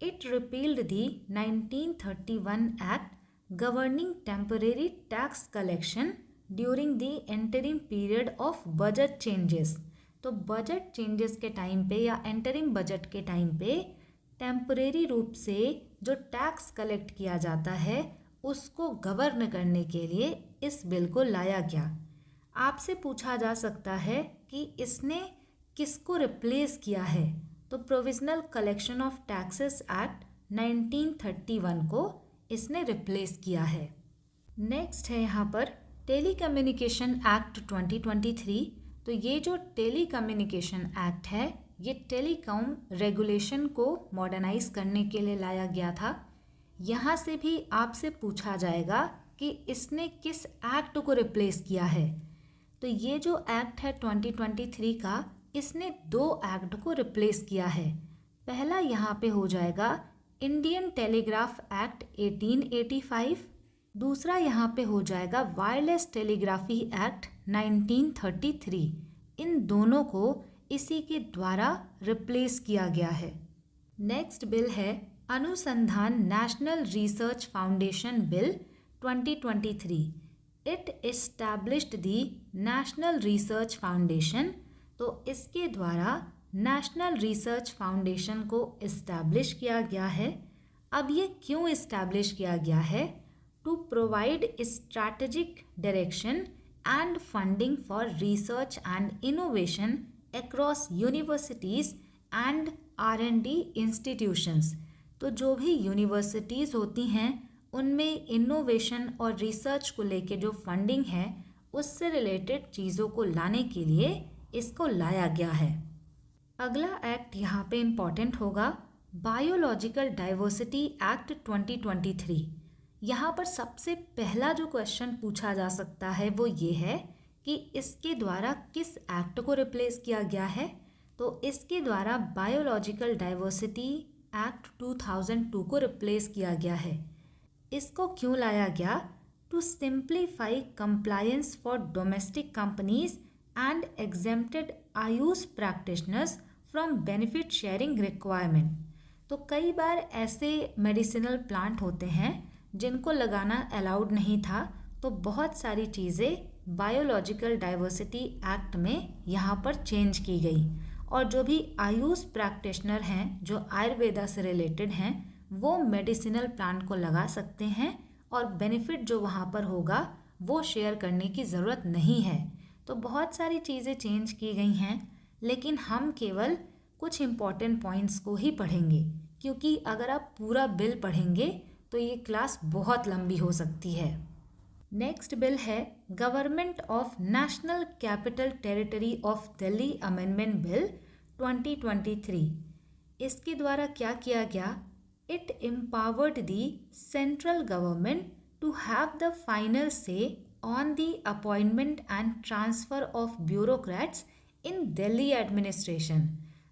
It repealed the 1931 act governing temporary tax collection during the interim period of budget changes. तो बजट चेंजेस के टाइम पे या इंटरिम बजट के टाइम पे टेम्परेरी रूप से जो टैक्स कलेक्ट किया जाता है उसको गवर्न करने के लिए इस बिल को लाया गया। आपसे पूछा जा सकता है कि इसने किसको रिप्लेस किया है, तो provisional collection of taxes act 1931 को इसने रिप्लेस किया है। नेक्स्ट है यहाँ पर टेलीकम्युनिकेशन एक्ट 2023। तो ये जो टेलीकम्युनिकेशन एक्ट है ये टेलीकॉम रेगुलेशन को मॉडर्नाइज करने के लिए लाया गया था। यहाँ से भी आपसे पूछा जाएगा कि इसने किस एक्ट को रिप्लेस किया है। तो ये जो एक्ट है 2023 का, इसने दो एक्ट को रिप्लेस किया है। पहला यहाँ पे हो जाएगा इंडियन टेलीग्राफ एक्ट 1885, दूसरा यहाँ पे हो जाएगा वायरलेस टेलीग्राफी एक्ट 1933। इन दोनों को इसी के द्वारा रिप्लेस किया गया है। नेक्स्ट बिल है अनुसंधान national research foundation bill 2023। It established the national research foundation. तो इसके द्वारा नेशनल रिसर्च फाउंडेशन को इस्टेब्लिश किया गया है। अब ये क्यों इस्टेब्लिश किया गया है? To provide strategic direction and funding for research and innovation across universities and R&D institutions. तो जो भी यूनिवर्सिटीज़ होती हैं उनमें इनोवेशन और रिसर्च को लेके जो फंडिंग है उससे रिलेटेड चीज़ों को लाने के लिए इसको लाया गया है। अगला एक्ट यहाँ पे इम्पॉर्टेंट होगा, बायोलॉजिकल डाइवर्सिटी एक्ट 2023। यहाँ पर सबसे पहला जो क्वेश्चन पूछा जा सकता है वो ये है कि इसके द्वारा किस एक्ट को रिप्लेस किया गया है। तो इसके द्वारा बायोलॉजिकल डाइवर्सिटी एक्ट 2002 को रिप्लेस किया गया है। इसको क्यों लाया गया? To simplify compliance for domestic companies and exempted AYUSH practitioners from benefit sharing requirement. तो कई बार ऐसे मेडिसिनल प्लांट होते हैं जिनको लगाना अलाउड नहीं था, तो बहुत सारी चीज़ें बायोलॉजिकल डाइवर्सिटी एक्ट में यहाँ पर चेंज की गई और जो भी आयुष प्रैक्टिशनर हैं जो आयुर्वेदा से रिलेटेड हैं वो मेडिसिनल प्लांट को लगा सकते हैं और बेनिफिट जो वहाँ पर होगा वो शेयर करने की ज़रूरत नहीं है। तो बहुत सारी चीज़ें चेंज की गई हैं, लेकिन हम केवल कुछ इम्पॉर्टेंट पॉइंट्स को ही पढ़ेंगे, क्योंकि अगर आप पूरा बिल पढ़ेंगे तो ये क्लास बहुत लंबी हो सकती है। नेक्स्ट बिल है government of national capital territory of Delhi amendment bill 2023। इसके द्वारा क्या किया गया? It empowered the central government to have the final say on the appointment and transfer of bureaucrats in Delhi administration।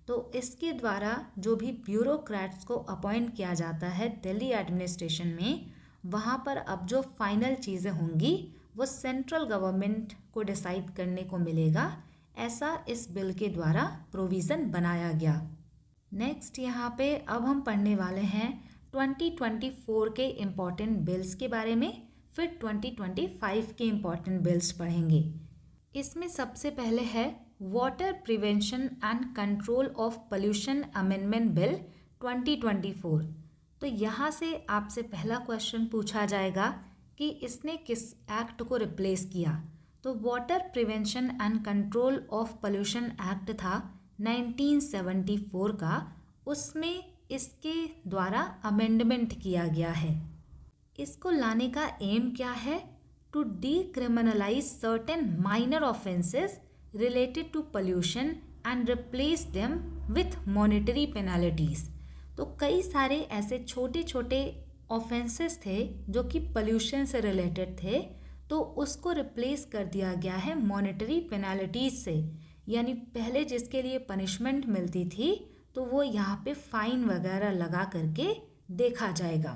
तो इसके द्वारा जो भी ब्यूरोक्रेट्स को अपॉइंट किया जाता है दिल्ली एडमिनिस्ट्रेशन में, वहाँ पर अब जो फाइनल चीज़ें होंगी वो सेंट्रल गवर्नमेंट को डिसाइड करने को मिलेगा। ऐसा इस बिल के द्वारा प्रोविज़न बनाया गया। नेक्स्ट यहाँ पे अब हम पढ़ने वाले हैं 2024 के इम्पॉर्टेंट बिल्स के बारे में, फिर 2025 के इम्पॉर्टेंट बिल्स पढ़ेंगे। इसमें सबसे पहले है water prevention and control of pollution amendment bill 2024। तो यहाँ से आपसे पहला क्वेश्चन पूछा जाएगा कि इसने किस एक्ट को रिप्लेस किया। तो water prevention and control of pollution act था 1974 का, उसमें इसके द्वारा अमेंडमेंट किया गया है। इसको लाने का एम क्या है? To decriminalise certain minor offences related to pollution and replace them with monetary penalties. तो कई सारे ऐसे छोटे छोटे ऑफेंसेस थे जो कि पोल्यूशन से रिलेटेड थे, तो उसको रिप्लेस कर दिया गया है मॉनेटरी पेनल्टीज से। यानी पहले जिसके लिए पनिशमेंट मिलती थी तो वो यहाँ पे फाइन वगैरह लगा करके देखा जाएगा।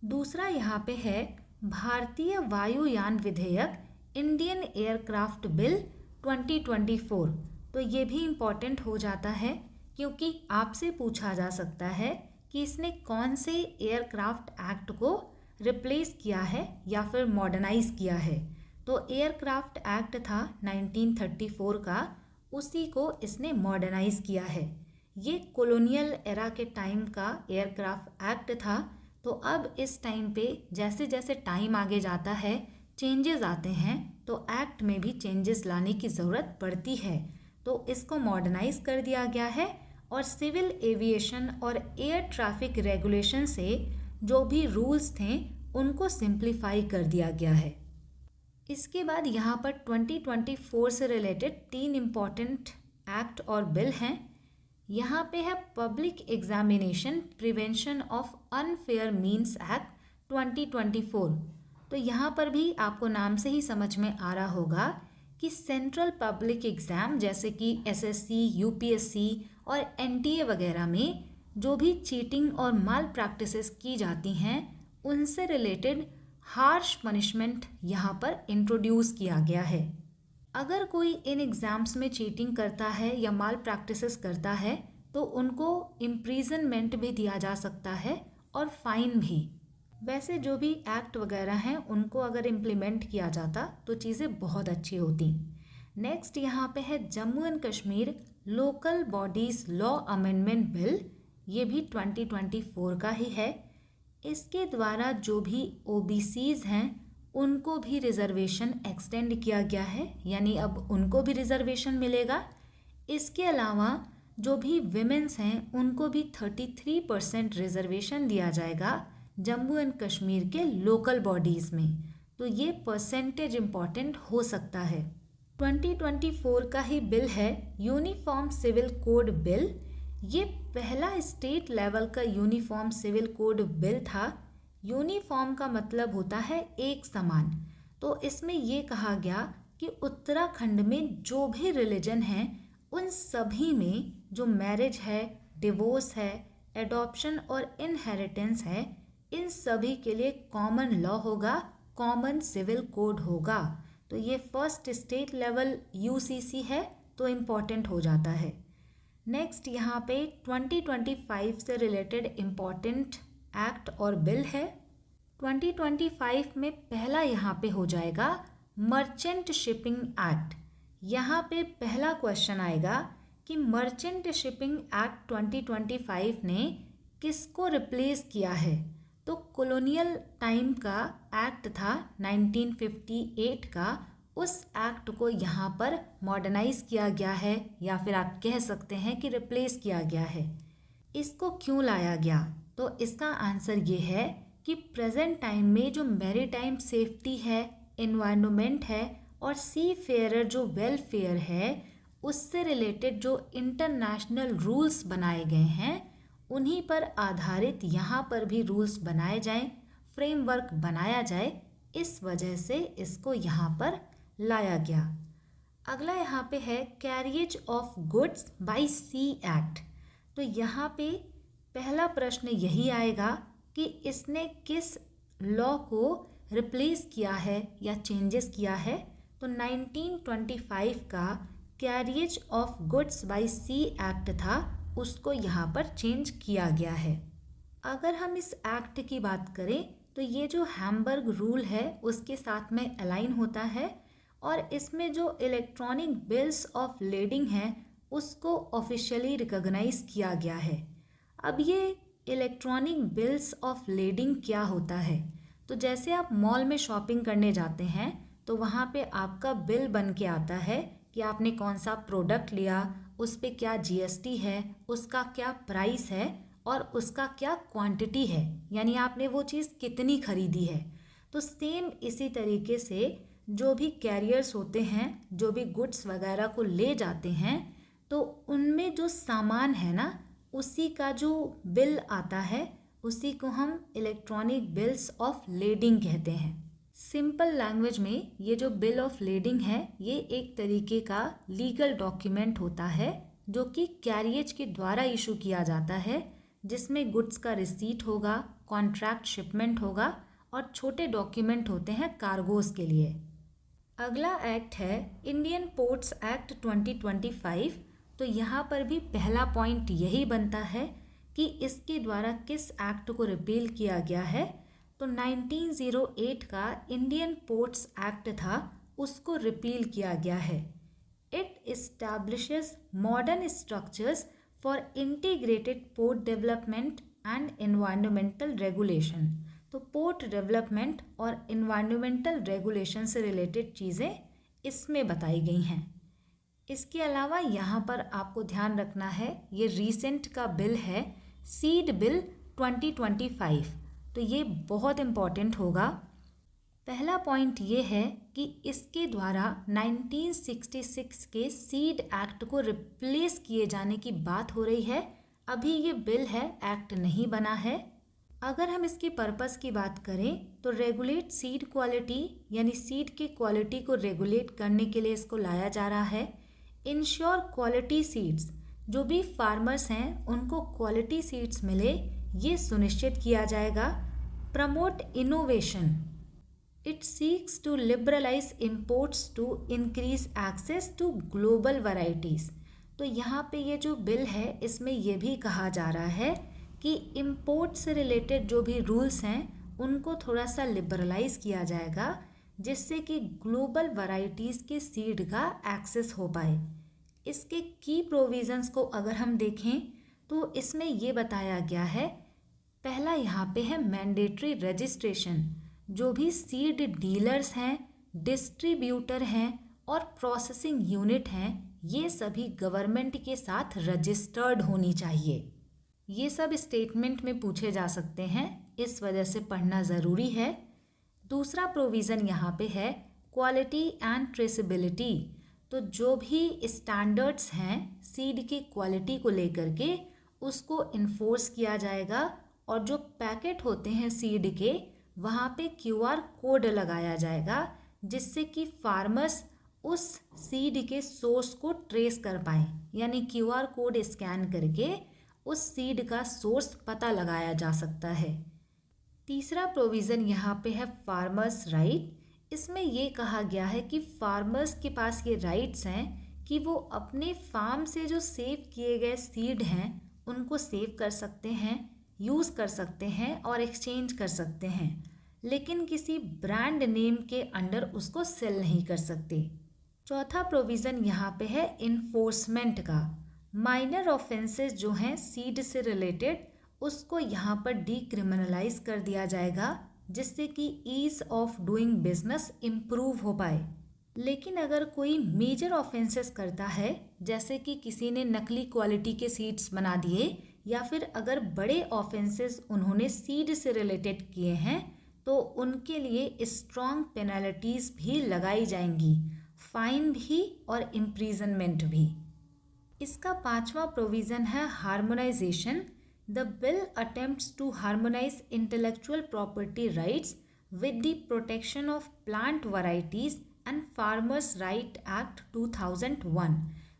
दूसरा यहाँ पे है भारतीय वायुयान विधेयक इंडियन एयरक्राफ्ट बिल 2024। तो ये भी इम्पॉर्टेंट हो जाता है क्योंकि आपसे पूछा जा सकता है कि इसने कौन से एयरक्राफ्ट एक्ट को रिप्लेस किया है या फिर मॉडर्नाइज किया है। तो एयरक्राफ्ट एक्ट था 1934 का, उसी को इसने मॉडर्नाइज किया है। ये कॉलोनियल एरा के टाइम का एयरक्राफ्ट एक्ट था। तो अब इस टाइम पे जैसे जैसे टाइम आगे जाता है चेंजेस आते हैं, तो एक्ट में भी चेंजेस लाने की ज़रूरत पड़ती है। तो इसको मॉडर्नाइज कर दिया गया है और सिविल एविएशन और एयर ट्रैफिक रेगुलेशन से जो भी रूल्स थे उनको सिंप्लीफाई कर दिया गया है। इसके बाद यहाँ पर 2024 से रिलेटेड 3 इम्पॉर्टेंट एक्ट और बिल हैं। यहाँ पे है public examination prevention of unfair means act 2024। तो यहाँ पर भी आपको नाम से ही समझ में आ रहा होगा कि सेंट्रल पब्लिक एग्ज़ाम जैसे कि SSC, UPSC और NTA वगैरह में जो भी चीटिंग और माल प्रैक्टिसेस की जाती हैं उनसे रिलेटेड हार्श पनिशमेंट यहाँ पर इंट्रोड्यूस किया गया है। अगर कोई इन एग्ज़ाम्स में चीटिंग करता है या माल प्रैक्टिसेस करता है तो उनको इम्प्रीजनमेंट भी दिया जा सकता है और फाइन भी। वैसे जो भी एक्ट वगैरह हैं उनको अगर इम्प्लीमेंट किया जाता तो चीज़ें बहुत अच्छी होती। नेक्स्ट यहाँ पे है Jammu and Kashmir local bodies law amendment bill, ये भी 2024 का ही है। इसके द्वारा जो भी ओबीसीज हैं उनको भी रिजर्वेशन एक्सटेंड किया गया है, यानी अब उनको भी रिजर्वेशन मिलेगा। इसके अलावा जो भी विमेंस हैं उनको भी 33% रिजर्वेशन दिया जाएगा जम्मू एंड कश्मीर के लोकल बॉडीज़ में। तो ये परसेंटेज इम्पॉर्टेंट हो सकता है। 2024 का ही बिल है यूनिफॉर्म सिविल कोड बिल। ये पहला स्टेट लेवल का यूनिफॉर्म सिविल कोड बिल था। यूनिफॉर्म का मतलब होता है एक समान। तो इसमें ये कहा गया कि उत्तराखंड में जो भी रिलीजन है उन सभी में जो मैरिज है, डिवोर्स है, एडॉप्शन और इनहेरिटेंस है, इन सभी के लिए कॉमन लॉ होगा, कॉमन सिविल कोड होगा। तो ये फर्स्ट स्टेट लेवल यूसीसी है, तो इम्पॉर्टेंट हो जाता है। नेक्स्ट यहाँ पे 2025 से रिलेटेड इम्पॉर्टेंट एक्ट और बिल है। 2025 में पहला यहाँ पे हो जाएगा मर्चेंट शिपिंग एक्ट। यहाँ पे पहला क्वेश्चन आएगा कि मर्चेंट शिपिंग एक्ट 2025 ने किसको रिप्लेस किया है। तो कॉलोनियल टाइम का एक्ट था 1958 का, उस एक्ट को यहाँ पर मॉडर्नाइज किया गया है, या फिर आप कह सकते हैं कि रिप्लेस किया गया है। इसको क्यों लाया गया, तो इसका आंसर ये है कि प्रेजेंट टाइम में जो मैरीटाइम सेफ्टी है, एनवायरनमेंट है और सी फेयरर जो वेलफेयर है, उससे रिलेटेड जो इंटरनेशनल रूल्स बनाए गए हैं उन्हीं पर आधारित यहाँ पर भी रूल्स बनाए जाएं, फ्रेमवर्क बनाया जाए। इस वजह से इसको यहाँ पर लाया गया। अगला यहाँ पे है carriage of goods by sea act. तो यहाँ पे पहला प्रश्न यही आएगा कि इसने किस लॉ को रिप्लेस किया है या चेंजेस किया है। तो 1925 का carriage of goods by sea act था, उसको यहाँ पर चेंज किया गया है। अगर हम इस एक्ट की बात करें तो ये जो हैम्बर्ग रूल है उसके साथ में अलाइन होता है, और इसमें जो इलेक्ट्रॉनिक बिल्स ऑफ लेडिंग है उसको ऑफिशियली रिकॉग्नाइज किया गया है। अब ये इलेक्ट्रॉनिक बिल्स ऑफ लेडिंग क्या होता है, तो जैसे आप मॉल में शॉपिंग करने जाते हैं तो वहाँ पे आपका बिल बन के आता है कि आपने कौन सा प्रोडक्ट लिया, उस पे क्या जीएसटी है, उसका क्या प्राइस है और उसका क्या क्वांटिटी है, यानी आपने वो चीज़ कितनी खरीदी है। तो सेम इसी तरीके से जो भी कैरियर्स होते हैं, जो भी गुड्स वगैरह को ले जाते हैं, तो उनमें जो सामान है ना, उसी का जो बिल आता है उसी को हम इलेक्ट्रॉनिक बिल्स ऑफ लेडिंग कहते हैं। सिंपल लैंग्वेज में ये जो बिल ऑफ लेडिंग है ये एक तरीके का लीगल डॉक्यूमेंट होता है जो कि कैरियज के द्वारा इशू किया जाता है, जिसमें गुड्स का रिसीट होगा, कॉन्ट्रैक्ट शिपमेंट होगा और छोटे डॉक्यूमेंट होते हैं कार्गोज के लिए। अगला एक्ट है इंडियन पोर्ट्स एक्ट 2025। तो यहाँ पर भी पहला पॉइंट यही बनता है कि इसके द्वारा किस एक्ट को रिपील किया गया है। तो 1908 का इंडियन पोर्ट्स एक्ट था, उसको रिपील किया गया है। It establishes modern structures for integrated port development and environmental regulation. तो पोर्ट डेवलपमेंट और एनवायरमेंटल रेगुलेशन से रिलेटेड चीज़ें इसमें बताई गई हैं। इसके अलावा यहाँ पर आपको ध्यान रखना है, ये रीसेंट का बिल है सीड बिल 2025। तो ये बहुत इम्पॉर्टेंट होगा। पहला पॉइंट ये है कि इसके द्वारा 1966 के सीड एक्ट को रिप्लेस किए जाने की बात हो रही है। अभी ये बिल है, एक्ट नहीं बना है। अगर हम इसकी पर्पस की बात करें तो रेगुलेट सीड क्वालिटी, यानी सीड की क्वालिटी को रेगुलेट करने के लिए इसको लाया जा रहा है। इंश्योर क्वालिटी सीड्स, जो भी फार्मर्स हैं उनको क्वालिटी सीड्स मिले, ये सुनिश्चित किया जाएगा। Promote innovation, it seeks to liberalise imports to increase access to global varieties. तो यहाँ पे ये जो बिल है इसमें ये भी कहा जा रहा है कि इम्पोर्ट से रिलेटेड जो भी रूल्स हैं उनको थोड़ा सा लिबरलाइज किया जाएगा, जिससे कि ग्लोबल वैरायटीज़ के सीड का एक्सेस हो पाए। इसके की प्रोविज़न्स को अगर हम देखें तो इसमें ये बताया गया है, पहला यहाँ पे है मैंडेटरी रजिस्ट्रेशन। जो भी सीड डीलर्स हैं, डिस्ट्रीब्यूटर हैं और प्रोसेसिंग यूनिट हैं, ये सभी गवर्नमेंट के साथ रजिस्टर्ड होनी चाहिए। ये सब स्टेटमेंट में पूछे जा सकते हैं, इस वजह से पढ़ना ज़रूरी है। दूसरा प्रोविज़न यहाँ पे है क्वालिटी एंड ट्रेसेबिलिटी। तो जो भी स्टैंडर्ड्स हैं सीड की क्वालिटी को लेकर के, उसको इन्फोर्स किया जाएगा और जो पैकेट होते हैं सीड के, वहाँ पे QR कोड लगाया जाएगा, जिससे कि फार्मर्स उस सीड के सोर्स को ट्रेस कर पाएँ। यानी QR कोड स्कैन करके उस सीड का सोर्स पता लगाया जा सकता है। तीसरा प्रोविज़न यहाँ पे है फार्मर्स राइट। इसमें ये कहा गया है कि फार्मर्स के पास ये राइट्स हैं कि वो अपने फार्म से जो सेव किए गए सीड हैं उनको सेव कर सकते हैं, यूज़ कर सकते हैं और एक्सचेंज कर सकते हैं, लेकिन किसी ब्रांड नेम के अंडर उसको सेल नहीं कर सकते। चौथा प्रोविज़न यहाँ पे है इन्फोर्समेंट का। माइनर ऑफेंसेस जो हैं सीड से रिलेटेड, उसको यहाँ पर डीक्रिमिनलाइज कर दिया जाएगा, जिससे कि ease of doing business improve हो पाए। लेकिन अगर कोई मेजर ऑफेंसेस करता है, जैसे कि किसी ने नकली क्वालिटी के सीड्स बना दिए, या फिर अगर बड़े ऑफेंसेस उन्होंने सीड से रिलेटेड किए हैं, तो उनके लिए स्ट्रॉन्ग पेनल्टीज भी लगाई जाएंगी, फाइन भी और इम्प्रिजनमेंट भी। इसका पांचवा प्रोविज़न है harmonisation. The bill attempts to harmonise intellectual property rights with the protection of plant varieties and farmers right act 2001।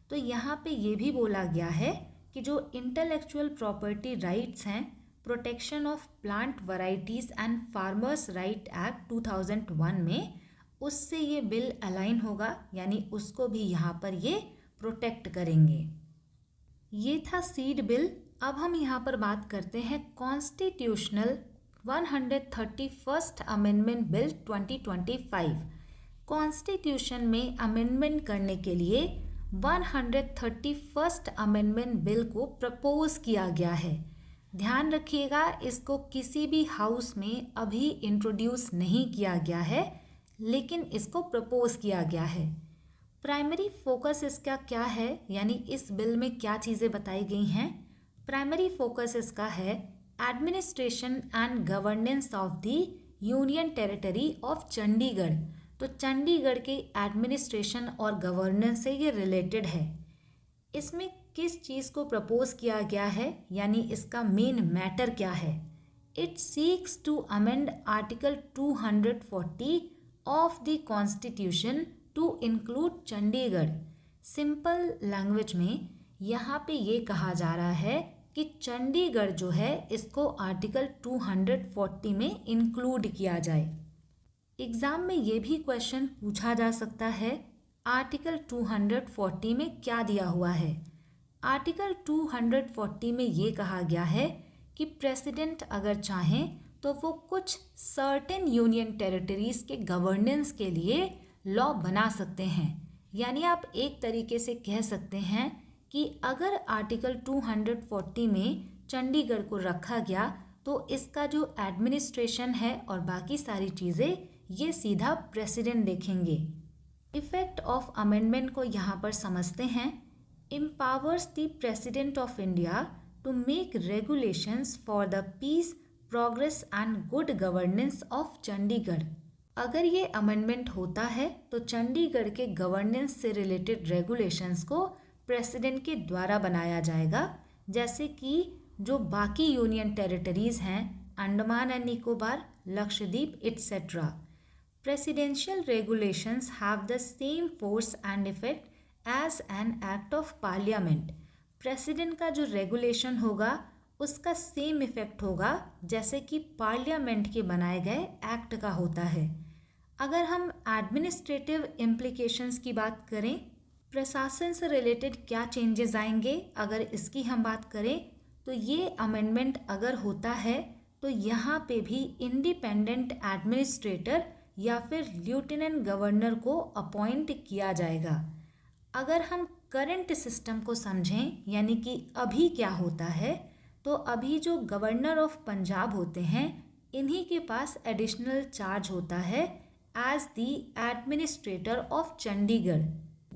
तो यहाँ पे ये भी बोला गया है कि जो इंटेलेक्चुअल प्रॉपर्टी राइट्स हैं, protection of plant varieties and farmers right act 2001 में, उससे ये बिल अलाइन होगा, यानी उसको भी यहाँ पर ये प्रोटेक्ट करेंगे। ये था सीड बिल। अब हम यहाँ पर बात करते हैं constitutional 131st amendment bill 2025। Constitution में अमेंडमेंट करने के लिए 131st अमेंडमेंट बिल को प्रपोज किया गया है। ध्यान रखिएगा, इसको किसी भी हाउस में अभी इंट्रोड्यूस नहीं किया गया है, लेकिन इसको प्रपोज किया गया है। प्राइमरी फोकस इसका क्या है, यानी इस बिल में क्या चीज़ें बताई गई हैं। प्राइमरी फोकस इसका है administration and governance of the union territory of Chandigarh. तो चंडीगढ़ के एडमिनिस्ट्रेशन और गवर्नेंस से ये रिलेटेड है। इसमें किस चीज़ को प्रपोज किया गया है, यानी इसका मेन मैटर क्या है। It seeks to amend article 240 of the constitution to include Chandigarh. Simple language में यहाँ पे ये कहा जा रहा है कि चंडीगढ़ जो है इसको आर्टिकल 240 में इंक्लूड किया जाए। एग्ज़ाम में ये भी क्वेश्चन पूछा जा सकता है, आर्टिकल 240 में क्या दिया हुआ है। आर्टिकल 240 में ये कहा गया है कि प्रेसिडेंट अगर चाहें तो वो कुछ सर्टेन यूनियन टेरिटरीज़ के गवर्नेंस के लिए लॉ बना सकते हैं। यानी आप एक तरीके से कह सकते हैं कि अगर आर्टिकल 240 में चंडीगढ़ को रखा गया तो इसका जो एडमिनिस्ट्रेशन है और बाकी सारी चीज़ें ये सीधा प्रेसिडेंट देखेंगे। इफेक्ट ऑफ अमेंडमेंट को यहाँ पर समझते हैं। Empowers the president of India to make regulations for the peace, progress and good governance of Chandigarh. अगर ये अमेंडमेंट होता है तो चंडीगढ़ के गवर्नेंस से रिलेटेड रेगुलेशंस को प्रेसिडेंट के द्वारा बनाया जाएगा, जैसे कि जो बाकी यूनियन टेरिटरीज़ हैं, Andaman and Nicobar, Lakshadweep etcetera. Presidential regulations have the same force and effect as an act of parliament. President का जो रेगुलेशन होगा उसका सेम इफेक्ट होगा जैसे कि पार्लियामेंट के बनाए गए एक्ट का होता है। अगर हम एडमिनिस्ट्रेटिव इम्प्लीकेशंस की बात करें, प्रशासन से रिलेटेड क्या चेंजेस आएंगे, अगर इसकी हम बात करें तो ये अमेंडमेंट अगर होता है तो यहाँ पे भी इंडिपेंडेंट एडमिनिस्ट्रेटर या फिर लेफ्टिनेंट गवर्नर को अपॉइंट किया जाएगा। अगर हम करंट सिस्टम को समझें, यानी कि अभी क्या होता है, तो अभी जो गवर्नर ऑफ पंजाब होते हैं, इन्हीं के पास एडिशनल चार्ज होता है as the administrator of Chandigarh.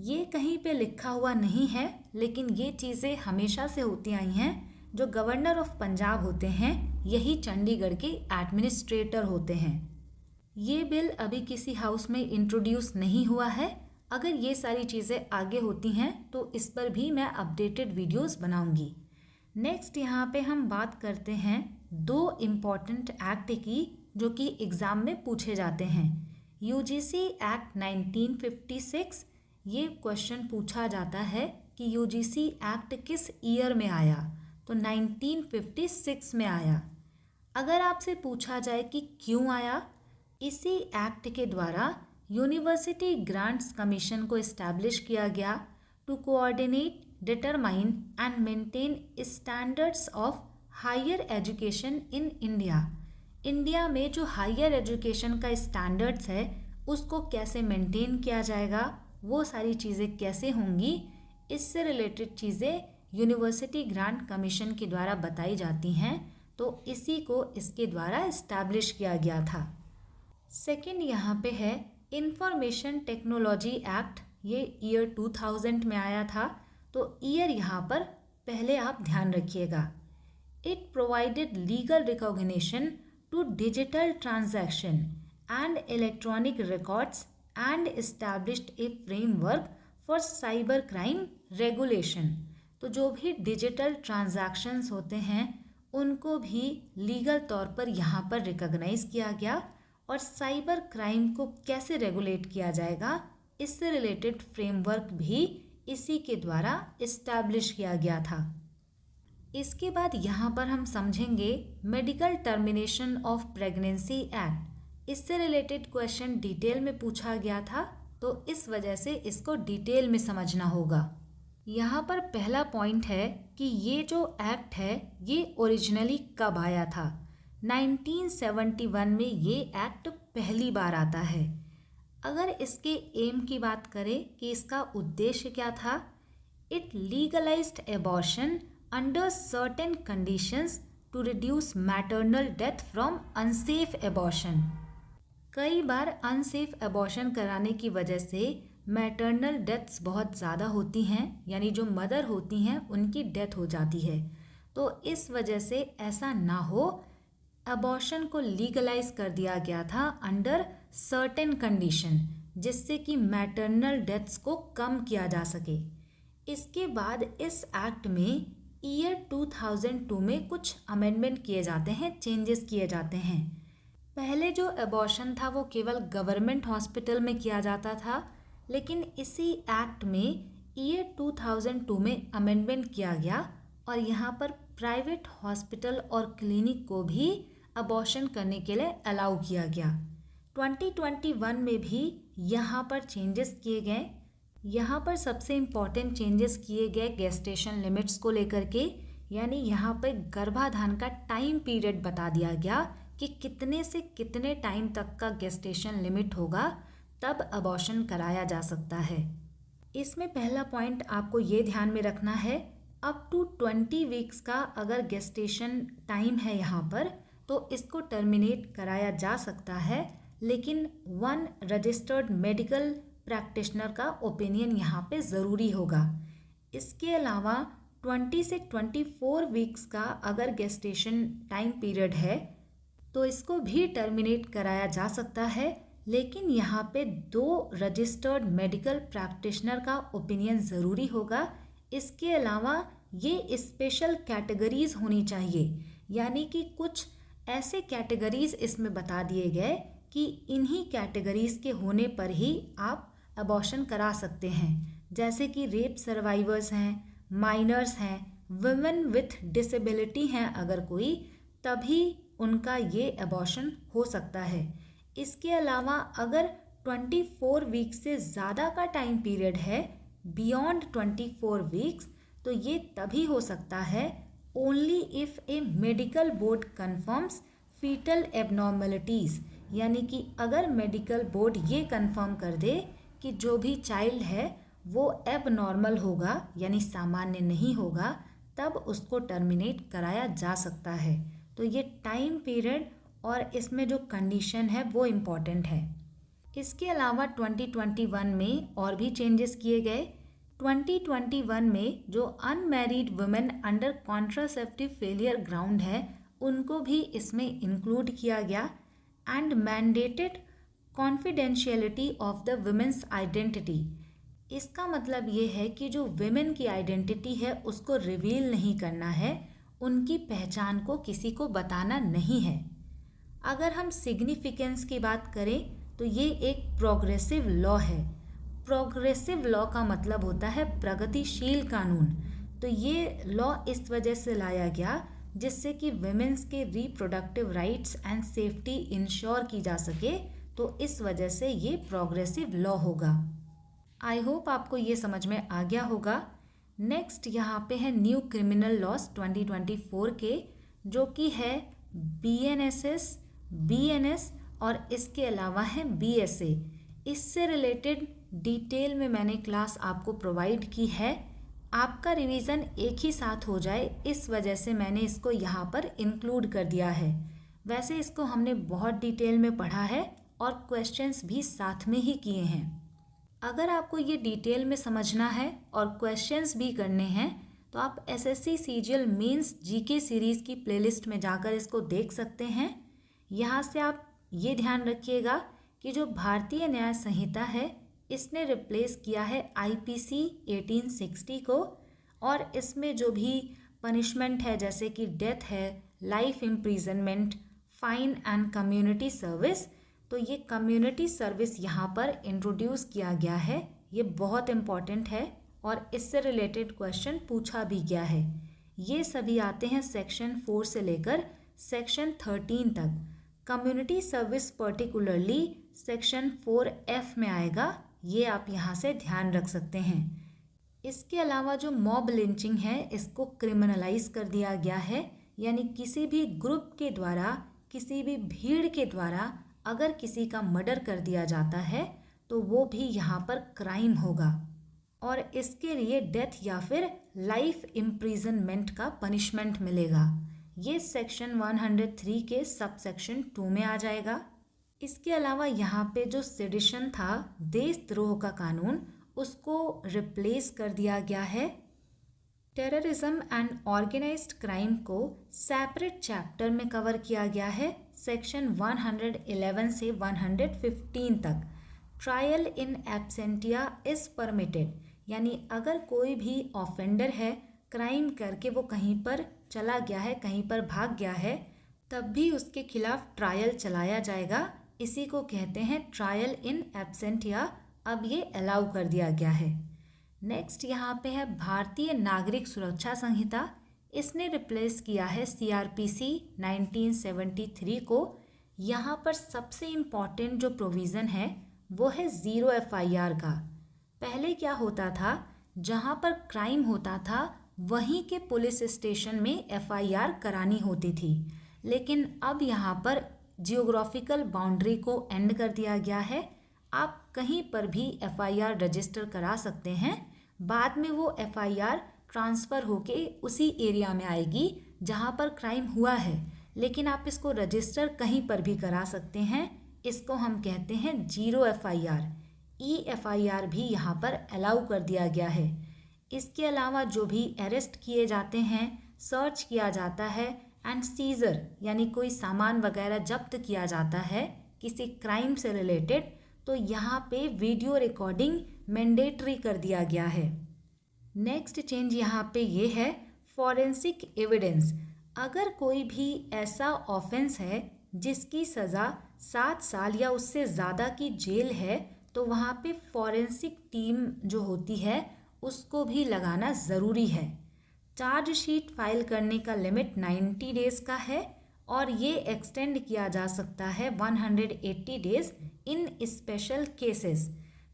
ये कहीं पे लिखा हुआ नहीं है, लेकिन ये चीज़ें हमेशा से होती आई हैं। जो गवर्नर ऑफ पंजाब होते हैं, यही चंडीगढ़ के एडमिनिस्ट्रेटर होते हैं। ये बिल अभी किसी हाउस में इंट्रोड्यूस नहीं हुआ है। अगर ये सारी चीज़ें आगे होती हैं तो इस पर भी मैं अपडेटेड वीडियोस बनाऊंगी। नेक्स्ट यहाँ पे हम बात करते हैं 2 इम्पॉर्टेंट एक्ट की, जो कि एग्ज़ाम में पूछे जाते हैं। यूजीसी एक्ट 1956, ये क्वेश्चन पूछा जाता है कि यूजीसी एक्ट किस ईयर में आया, तो 1956 में आया। अगर आपसे पूछा जाए कि क्यों आया, इसी एक्ट के द्वारा यूनिवर्सिटी ग्रांट्स कमीशन को इस्टेब्लिश किया गया to coordinate, determine and maintain standards of higher education in India. India में जो हायर एजुकेशन का स्टैंडर्ड्स है, उसको कैसे मेंटेन किया जाएगा, वो सारी चीज़ें कैसे होंगी, इससे रिलेटेड चीज़ें यूनिवर्सिटी ग्रांट कमीशन के द्वारा बताई जाती हैं। तो इसी को इसके द्वारा इस्टेब्लिश किया गया था। सेकंड यहाँ पे है इंफॉर्मेशन टेक्नोलॉजी एक्ट, ये ईयर 2000 में आया था। तो ईयर यहाँ पर पहले आप ध्यान रखिएगा। It provided legal recognition to digital transaction and electronic records and established a framework for cyber crime regulation. तो जो भी डिजिटल ट्रांजैक्शंस होते हैं, उनको भी लीगल तौर पर यहाँ पर रिकॉग्नाइज किया गया, और साइबर क्राइम को कैसे रेगुलेट किया जाएगा, इससे रिलेटेड फ्रेमवर्क भी इसी के द्वारा इस्टेब्लिश किया गया था। इसके बाद यहाँ पर हम समझेंगे medical termination of pregnancy act. इससे रिलेटेड क्वेश्चन डिटेल में पूछा गया था, तो इस वजह से इसको डिटेल में समझना होगा। यहाँ पर पहला पॉइंट है कि ये जो एक्ट है, ये ओरिजिनली कब आया था। 1971 में ये एक्ट पहली बार आता है। अगर इसके एम की बात करें कि इसका उद्देश्य क्या था, it legalised abortion under certain conditions to reduce maternal death from unsafe abortion. कई बार अनसेफ एबॉर्शन कराने की वजह से मैटरनल डेथ्स बहुत ज़्यादा होती हैं, यानी जो मदर होती हैं उनकी डेथ हो जाती है। तो इस वजह से ऐसा ना हो, अबॉर्शन को लीगलाइज कर दिया गया था अंडर सर्टेन कंडीशन, जिससे कि मैटरनल डेथ्स को कम किया जा सके। इसके बाद इस एक्ट में ईयर 2002 में कुछ अमेंडमेंट किए जाते हैं, चेंजेस किए जाते हैं। पहले जो अबॉर्शन था वो केवल गवर्नमेंट हॉस्पिटल में किया जाता था, लेकिन इसी एक्ट में ईयर 2002 में अमेंडमेंट किया गया और यहाँ पर प्राइवेट हॉस्पिटल और क्लिनिक को भी अबॉर्शन करने के लिए अलाउ किया गया। 2021 में भी यहाँ पर चेंजेस किए गए। यहाँ पर सबसे इम्पॉर्टेंट चेंजेस किए गए गेस्टेशन लिमिट्स को लेकर के, यानी यहाँ पर गर्भाधान का टाइम पीरियड बता दिया गया कि कितने से कितने टाइम तक का गेस्टेशन लिमिट होगा, तब अबॉर्शन कराया जा सकता है। इसमें पहला पॉइंट आपको ये ध्यान में रखना है, अप टू 20 वीक्स का अगर गेस्टेशन टाइम है यहाँ पर, तो इसको टर्मिनेट कराया जा सकता है, लेकिन 1 रजिस्टर्ड मेडिकल प्रैक्टिशनर का ओपिनियन यहाँ पे ज़रूरी होगा। इसके अलावा 20 से 24 वीक्स का अगर गेस्टेशन टाइम पीरियड है तो इसको भी टर्मिनेट कराया जा सकता है, लेकिन यहाँ पे 2 रजिस्टर्ड मेडिकल प्रैक्टिशनर का ओपिनियन ज़रूरी होगा। इसके अलावा ये स्पेशल कैटेगरीज होनी चाहिए, यानी कि कुछ ऐसे कैटेगरीज इसमें बता दिए गए कि इन्हीं कैटेगरीज के होने पर ही आप अबॉर्शन करा सकते हैं, जैसे कि रेप सर्वाइवर्स हैं, माइनर्स हैं, वुमेन विथ डिसेबिलिटी हैं, अगर कोई, तभी उनका ये अबॉर्शन हो सकता है। इसके अलावा अगर 24 वीक्स से ज़्यादा का टाइम पीरियड है, बियॉन्ड 24 वीक्स, तो ये तभी हो सकता है only if a medical board confirms foetal abnormalities, यानी कि अगर मेडिकल बोर्ड ये कन्फर्म कर दे कि जो भी चाइल्ड है वो एब नॉर्मल होगा यानी सामान्य नहीं होगा, तब उसको टर्मिनेट कराया जा सकता है। तो ये टाइम पीरियड और इसमें जो कंडीशन है वो इम्पॉर्टेंट है। इसके अलावा 2021 में और भी चेंजेस किए गए। 2021 में जो unmarried women under contraceptive failure ground है उनको भी इसमें इंक्लूड किया गया and mandated confidentiality of the women's identity. इसका मतलब ये है कि जो विमेन की आइडेंटिटी है उसको रिवील नहीं करना है, उनकी पहचान को किसी को बताना नहीं है। अगर हम सिग्निफिकेंस की बात करें तो ये एक प्रोग्रेसिव लॉ है। प्रोग्रेसिव लॉ का मतलब होता है प्रगतिशील कानून। तो ये लॉ इस वजह से लाया गया जिससे कि विमेंस के reproductive rights and safety ensure की जा सके, तो इस वजह से ये प्रोग्रेसिव लॉ होगा। आई होप आपको ये समझ में आ गया होगा। नेक्स्ट यहाँ पे है न्यू क्रिमिनल लॉस 2024 के, जो कि है BNSS, BNS और इसके अलावा है BSA। इससे रिलेटेड डिटेल में मैंने क्लास आपको प्रोवाइड की है। आपका रिवीजन एक ही साथ हो जाए इस वजह से मैंने इसको यहाँ पर इंक्लूड कर दिया है। वैसे इसको हमने बहुत डिटेल में पढ़ा है और क्वेश्चंस भी साथ में ही किए हैं। अगर आपको ये डिटेल में समझना है और क्वेश्चंस भी करने हैं तो आप SSC CGL mains GK series की प्लेलिस्ट में जाकर इसको देख सकते हैं। यहाँ से आप ये ध्यान रखिएगा कि जो भारतीय न्याय संहिता है इसने रिप्लेस किया है IPC 1860 को, और इसमें जो भी पनिशमेंट है जैसे कि डेथ है, life imprisonment, fine and community service, तो ये कम्युनिटी सर्विस यहाँ पर इंट्रोड्यूस किया गया है। ये बहुत इम्पॉर्टेंट है और इससे रिलेटेड क्वेश्चन पूछा भी गया है। ये सभी आते हैं सेक्शन 4 से लेकर सेक्शन 13 तक। Community service particularly section 4F में आएगा, ये आप यहाँ से ध्यान रख सकते हैं। इसके अलावा जो मॉब लिंचिंग है इसको क्रिमिनलाइज कर दिया गया है, यानी किसी भी ग्रुप के द्वारा, किसी भी भीड़ के द्वारा अगर किसी का मर्डर कर दिया जाता है तो वो भी यहाँ पर क्राइम होगा और इसके लिए डेथ या फिर लाइफ इम्प्रिजनमेंट का पनिशमेंट मिलेगा। ये सेक्शन 103 के सब सेक्शन 2 में आ जाएगा। इसके अलावा यहाँ पे जो सेडिशन था, देशद्रोह का कानून, उसको रिप्लेस कर दिया गया है। टेररिज्म एंड ऑर्गेनाइज्ड क्राइम को सेपरेट चैप्टर में कवर किया गया है सेक्शन 111 से 115 तक। ट्रायल इन एब्सेंटिया इज परमिटेड, यानी अगर कोई भी ऑफेंडर है, क्राइम करके वो कहीं पर चला गया है, कहीं पर भाग गया है, तब भी उसके खिलाफ ट्रायल चलाया जाएगा। इसी को कहते हैं ट्रायल इन एब्सेंटिया। अब ये अलाउ कर दिया गया है। नेक्स्ट यहाँ पे है भारतीय नागरिक सुरक्षा संहिता। इसने रिप्लेस किया है CRPC 1973 को। यहाँ पर सबसे इम्पॉर्टेंट जो प्रोविज़न है वो है 0 FIR का। पहले क्या होता था, जहाँ पर क्राइम होता था वहीं के पुलिस स्टेशन में FIR करानी होती थी, लेकिन अब यहाँ पर जियोग्राफिकल बाउंड्री को एंड कर दिया गया है। आप कहीं पर भी FIR रजिस्टर करा सकते हैं, बाद में वो FIR ट्रांसफ़र होके उसी एरिया में आएगी जहाँ पर क्राइम हुआ है, लेकिन आप इसको रजिस्टर कहीं पर भी करा सकते हैं। इसको हम कहते हैं 0 FIR। EFIR भी यहाँ पर अलाउ कर दिया गया है। इसके अलावा जो भी अरेस्ट किए जाते हैं, सर्च किया जाता है एंड सीजर, यानी कोई सामान वगैरह जब्त किया जाता है किसी क्राइम से रिलेटेड, तो यहाँ पे वीडियो रिकॉर्डिंग मैंडेटरी कर दिया गया है। नेक्स्ट चेंज यहाँ पे ये है फॉरेंसिक एविडेंस। अगर कोई भी ऐसा ऑफेंस है जिसकी सज़ा 7 साल या उससे ज़्यादा की जेल है, तो वहाँ पे फॉरेंसिक टीम जो होती है उसको भी लगाना ज़रूरी है। चार्जशीट फाइल करने का लिमिट 90 डेज़ का है और ये एक्सटेंड किया जा सकता है 180 डेज़ इन स्पेशल केसेस।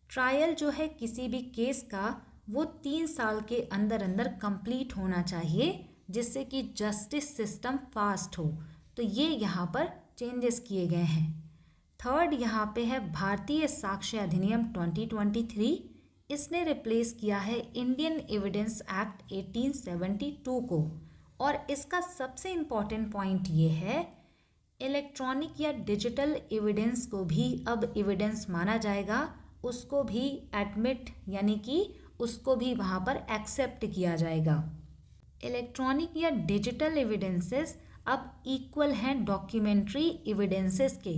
ट्रायल जो है किसी भी केस का वो 3 साल के अंदर अंदर कंप्लीट होना चाहिए, जिससे कि जस्टिस सिस्टम फास्ट हो। तो ये यहाँ पर चेंजेस किए गए हैं। थर्ड यहाँ पे है भारतीय साक्ष्य अधिनियम 2023। इसने रिप्लेस किया है इंडियन एविडेंस एक्ट 1872 को। और इसका सबसे इम्पॉर्टेंट पॉइंट ये है, इलेक्ट्रॉनिक या डिजिटल एविडेंस को भी अब एविडेंस माना जाएगा, उसको भी एडमिट यानी कि उसको भी वहाँ पर एक्सेप्ट किया जाएगा। इलेक्ट्रॉनिक या डिजिटल एविडेंसेस अब इक्वल हैं डॉक्यूमेंट्री एविडेंसेस के।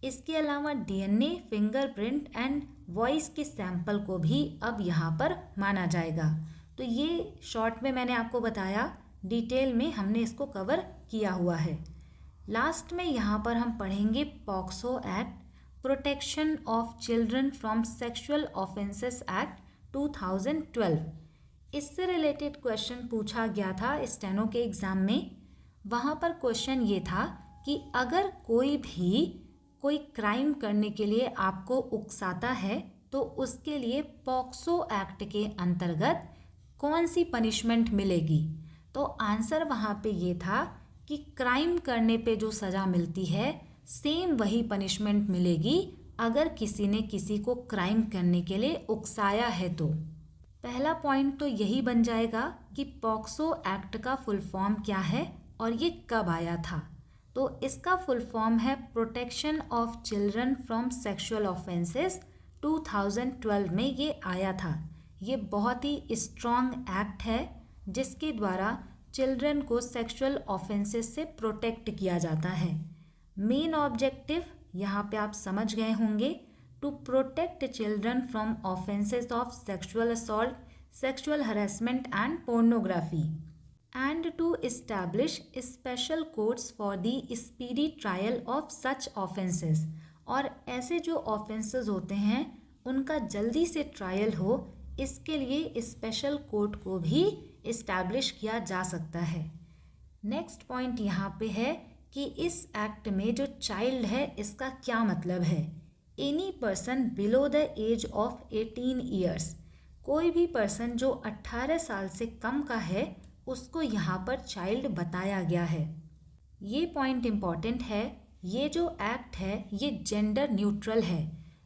इसके अलावा डीएनए, फिंगरप्रिंट एंड वॉइस के सैंपल को भी अब यहाँ पर माना जाएगा। तो ये शॉर्ट में मैंने आपको बताया, डिटेल में हमने इसको कवर किया हुआ है। लास्ट में यहाँ पर हम पढ़ेंगे POCSO act, protection of children from sexual offences act 2012। इससे रिलेटेड क्वेश्चन पूछा गया था स्टेनो के एग्ज़ाम में। वहाँ पर क्वेश्चन ये था कि अगर कोई क्राइम करने के लिए आपको उकसाता है तो उसके लिए पॉक्सो एक्ट के अंतर्गत कौन सी पनिशमेंट मिलेगी। तो आंसर वहाँ पे ये था कि क्राइम करने पे जो सज़ा मिलती है सेम वही पनिशमेंट मिलेगी अगर किसी ने किसी को क्राइम करने के लिए उकसाया है तो। पहला पॉइंट तो यही बन जाएगा कि पॉक्सो एक्ट का फुल फॉर्म क्या है और ये कब आया था। तो इसका फुल फॉर्म है protection of children from sexual offences. 2012 में ये आया था। ये बहुत ही स्ट्रॉन्ग एक्ट है जिसके द्वारा चिल्ड्रन को सेक्सुअल ऑफेंसेस से प्रोटेक्ट किया जाता है। मेन ऑब्जेक्टिव यहाँ पे आप समझ गए होंगे, to protect children from offences of sexual assault, sexual harassment and pornography, and to establish special courts for the speedy trial of such offences। और ऐसे जो ऑफेंसेस होते हैं उनका जल्दी से ट्रायल हो, इसके लिए स्पेशल कोर्ट को भी इस्टेब्लिश किया जा सकता है। नेक्स्ट पॉइंट यहाँ पे है कि इस एक्ट में जो चाइल्ड है इसका क्या मतलब है। Any person below the age of 18 years, कोई भी पर्सन जो 18 साल से कम का है उसको यहाँ पर चाइल्ड बताया गया है। ये पॉइंट इम्पॉर्टेंट है। ये जो एक्ट है ये जेंडर न्यूट्रल है।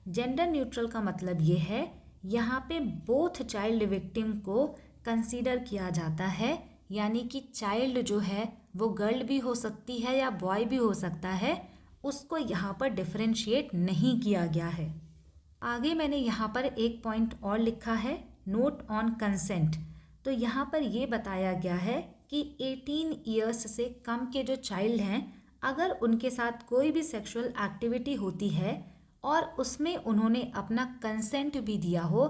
जेंडर न्यूट्रल का मतलब ये है यहाँ पे बोथ चाइल्ड विक्टिम को कंसीडर किया जाता है, यानी कि चाइल्ड जो है वो गर्ल भी हो सकती है या बॉय भी हो सकता है, उसको यहाँ पर डिफरेंशिएट नहीं किया गया है। आगे मैंने यहाँ पर एक पॉइंट और लिखा है, नोट ऑन कंसेंट। तो यहाँ पर ये बताया गया है कि 18 ईयर्स से कम के जो चाइल्ड हैं अगर उनके साथ कोई भी सेक्सुअल एक्टिविटी होती है और उसमें उन्होंने अपना कंसेंट भी दिया हो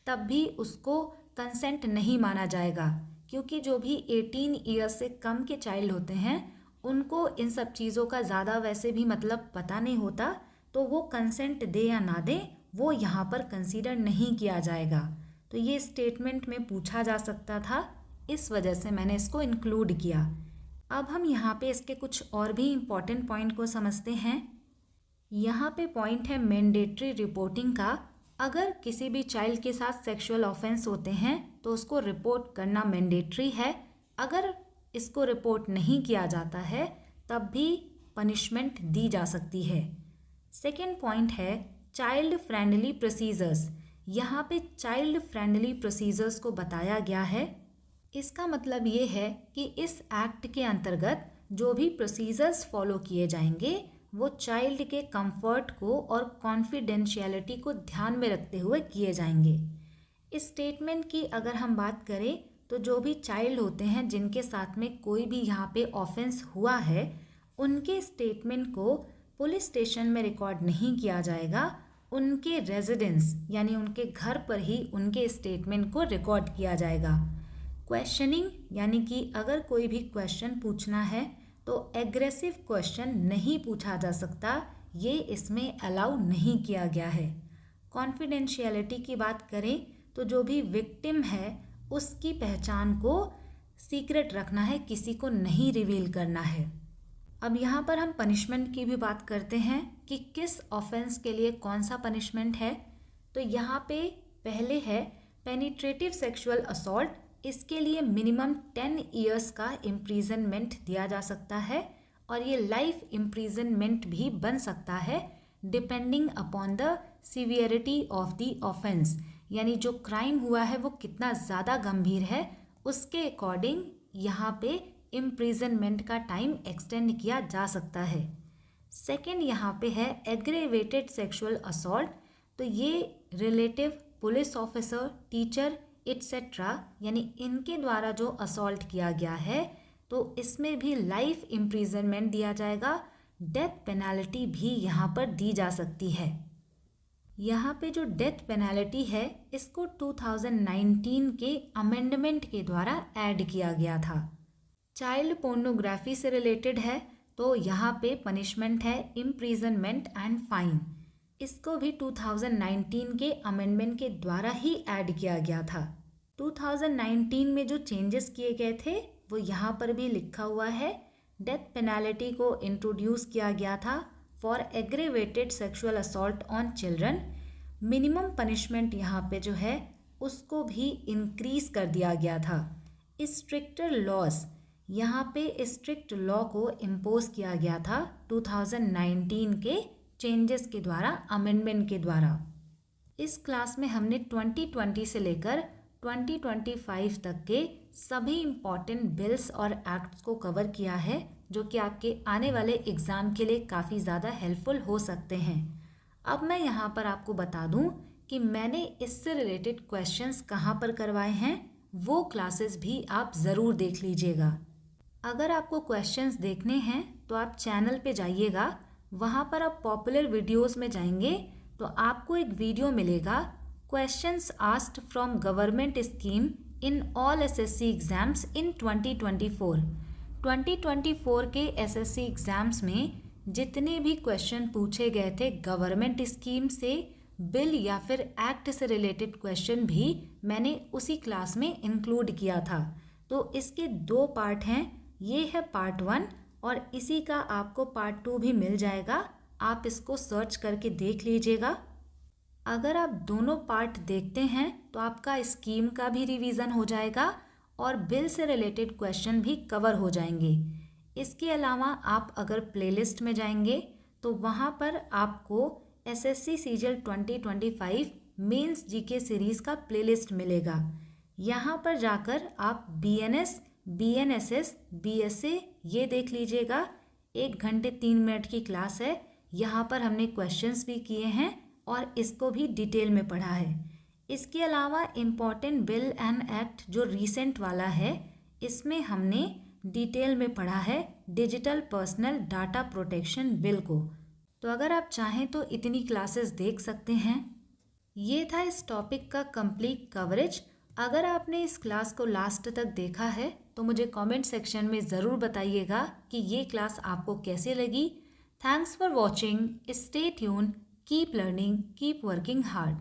तब भी उसको कंसेंट नहीं माना जाएगा, क्योंकि जो भी 18 ईयर्स से कम के चाइल्ड होते हैं उनको इन सब चीज़ों का ज़्यादा वैसे भी मतलब पता नहीं होता, तो वो कंसेंट दे या ना दे वो यहाँ पर कंसीडर नहीं किया जाएगा। तो ये स्टेटमेंट में पूछा जा सकता था, इस वजह से मैंने इसको इंक्लूड किया। अब हम यहाँ पे इसके कुछ और भी इम्पॉर्टेंट पॉइंट को समझते हैं। यहाँ पे पॉइंट है मैंडेटरी रिपोर्टिंग का। अगर किसी भी चाइल्ड के साथ सेक्सुअल ऑफेंस होते हैं तो उसको रिपोर्ट करना मैंडेटरी है। अगर इसको रिपोर्ट नहीं किया जाता है तब भी पनिशमेंट दी जा सकती है। सेकेंड पॉइंट है चाइल्ड फ्रेंडली प्रोसीजर्स। यहाँ पे चाइल्ड फ्रेंडली प्रोसीजर्स को बताया गया है। इसका मतलब ये है कि इस एक्ट के अंतर्गत जो भी प्रोसीजर्स फॉलो किए जाएंगे वो चाइल्ड के कंफर्ट को और कॉन्फिडेंशियलिटी को ध्यान में रखते हुए किए जाएंगे। इस स्टेटमेंट की अगर हम बात करें तो जो भी चाइल्ड होते हैं जिनके साथ में कोई भी यहाँ पे ऑफेंस हुआ है उनके स्टेटमेंट को पुलिस स्टेशन में रिकॉर्ड नहीं किया जाएगा, उनके रेजिडेंस यानी उनके घर पर ही उनके स्टेटमेंट को रिकॉर्ड किया जाएगा। क्वेश्चनिंग यानी कि अगर कोई भी क्वेश्चन पूछना है तो एग्रेसिव क्वेश्चन नहीं पूछा जा सकता, ये इसमें अलाउ नहीं किया गया है। कॉन्फिडेंशियलिटी की बात करें तो जो भी विक्टिम है उसकी पहचान को सीक्रेट रखना है, किसी को नहीं रिवील करना है। अब यहाँ पर हम पनिशमेंट की भी बात करते हैं कि किस ऑफेंस के लिए कौन सा पनिशमेंट है। तो यहाँ पे पहले है पेनिट्रेटिव सेक्सुअल असॉल्ट। इसके लिए मिनिमम 10 ईयर्स का इम्प्रीजनमेंट दिया जा सकता है और ये लाइफ इम्प्रीजनमेंट भी बन सकता है depending upon the severity of the offence. यानी जो क्राइम हुआ है वो कितना ज़्यादा गंभीर है, उसके अकॉर्डिंग यहाँ पे इम्प्रिजनमेंट का टाइम एक्सटेंड किया जा सकता है। सेकेंड यहाँ पे है एग्रेवेटेड सेक्सुअल असॉल्ट। तो ये relative, police officer, teacher etcetera यानी इनके द्वारा जो असॉल्ट किया गया है तो इसमें भी लाइफ इम्प्रिजनमेंट दिया जाएगा। डेथ पेनल्टी भी यहाँ पर दी जा सकती है। यहाँ पे जो डेथ पेनल्टी है इसको 2019 के अमेंडमेंट के द्वारा ऐड किया गया था। चाइल्ड पोर्नोग्राफी से रिलेटेड है तो यहाँ पे पनिशमेंट है इम्प्रिजनमेंट एंड फाइन। इसको भी 2019 के अमेंडमेंट के द्वारा ही ऐड किया गया था। 2019 में जो चेंजेस किए गए थे वो यहाँ पर भी लिखा हुआ है। डेथ पेनल्टी को इंट्रोड्यूस किया गया था for aggravated sexual assault on children. Minimum punishment यहाँ पे जो है उसको भी इंक्रीज कर दिया गया था। स्ट्रिक्टर लॉज, यहाँ पे स्ट्रिक्ट लॉ को इम्पोज किया गया था 2019 के चेंजेस के द्वारा, अमेंडमेंट के द्वारा। इस क्लास में हमने 2020 से लेकर 2025 तक के सभी इम्पॉर्टेंट बिल्स और एक्ट्स को कवर किया है जो कि आपके आने वाले एग्ज़ाम के लिए काफ़ी ज़्यादा हेल्पफुल हो सकते हैं। अब मैं यहाँ पर आपको बता दूँ कि मैंने इससे रिलेटेड क्वेश्चंस कहाँ पर करवाए हैं, वो क्लासेस भी आप ज़रूर देख लीजिएगा। अगर आपको क्वेश्चंस देखने हैं तो आप चैनल पे जाइएगा, वहाँ पर आप पॉपुलर वीडियोस में जाएंगे तो आपको एक वीडियो मिलेगा questions asked from government scheme in all SSC exams इन 2024। 2024 के एसएससी एग्ज़ाम्स में जितने भी क्वेश्चन पूछे गए थे गवर्नमेंट स्कीम से, बिल या फिर एक्ट से रिलेटेड क्वेश्चन भी मैंने उसी क्लास में इंक्लूड किया था। तो इसके 2 पार्ट हैं, ये है पार्ट 1 और इसी का आपको पार्ट 2 भी मिल जाएगा। आप इसको सर्च करके देख लीजिएगा। अगर आप दोनों पार्ट देखते हैं तो आपका स्कीम का भी रिवीजन हो जाएगा और बिल से रिलेटेड क्वेश्चन भी कवर हो जाएंगे। इसके अलावा आप अगर प्लेलिस्ट में जाएंगे तो वहाँ पर आपको SSC CGL 2025 mains GK series का प्लेलिस्ट मिलेगा। यहाँ पर जाकर आप बीएनएस, बीएनएसएस, बीएसए ये देख लीजिएगा। 1 घंटे 3 मिनट की क्लास है। यहाँ पर हमने क्वेश्चंस भी किए हैं और इसको भी डिटेल में पढ़ा है। इसके अलावा इम्पॉर्टेंट बिल एंड एक्ट जो रीसेंट वाला है इसमें हमने डिटेल में पढ़ा है digital personal data protection bill को। तो अगर आप चाहें तो इतनी क्लासेस देख सकते हैं। ये था इस टॉपिक का कंप्लीट कवरेज। अगर आपने इस क्लास को लास्ट तक देखा है तो मुझे कमेंट सेक्शन में ज़रूर बताइएगा कि ये क्लास आपको कैसे लगी। Thanks for watching, stay tune, keep learning, keep working hard.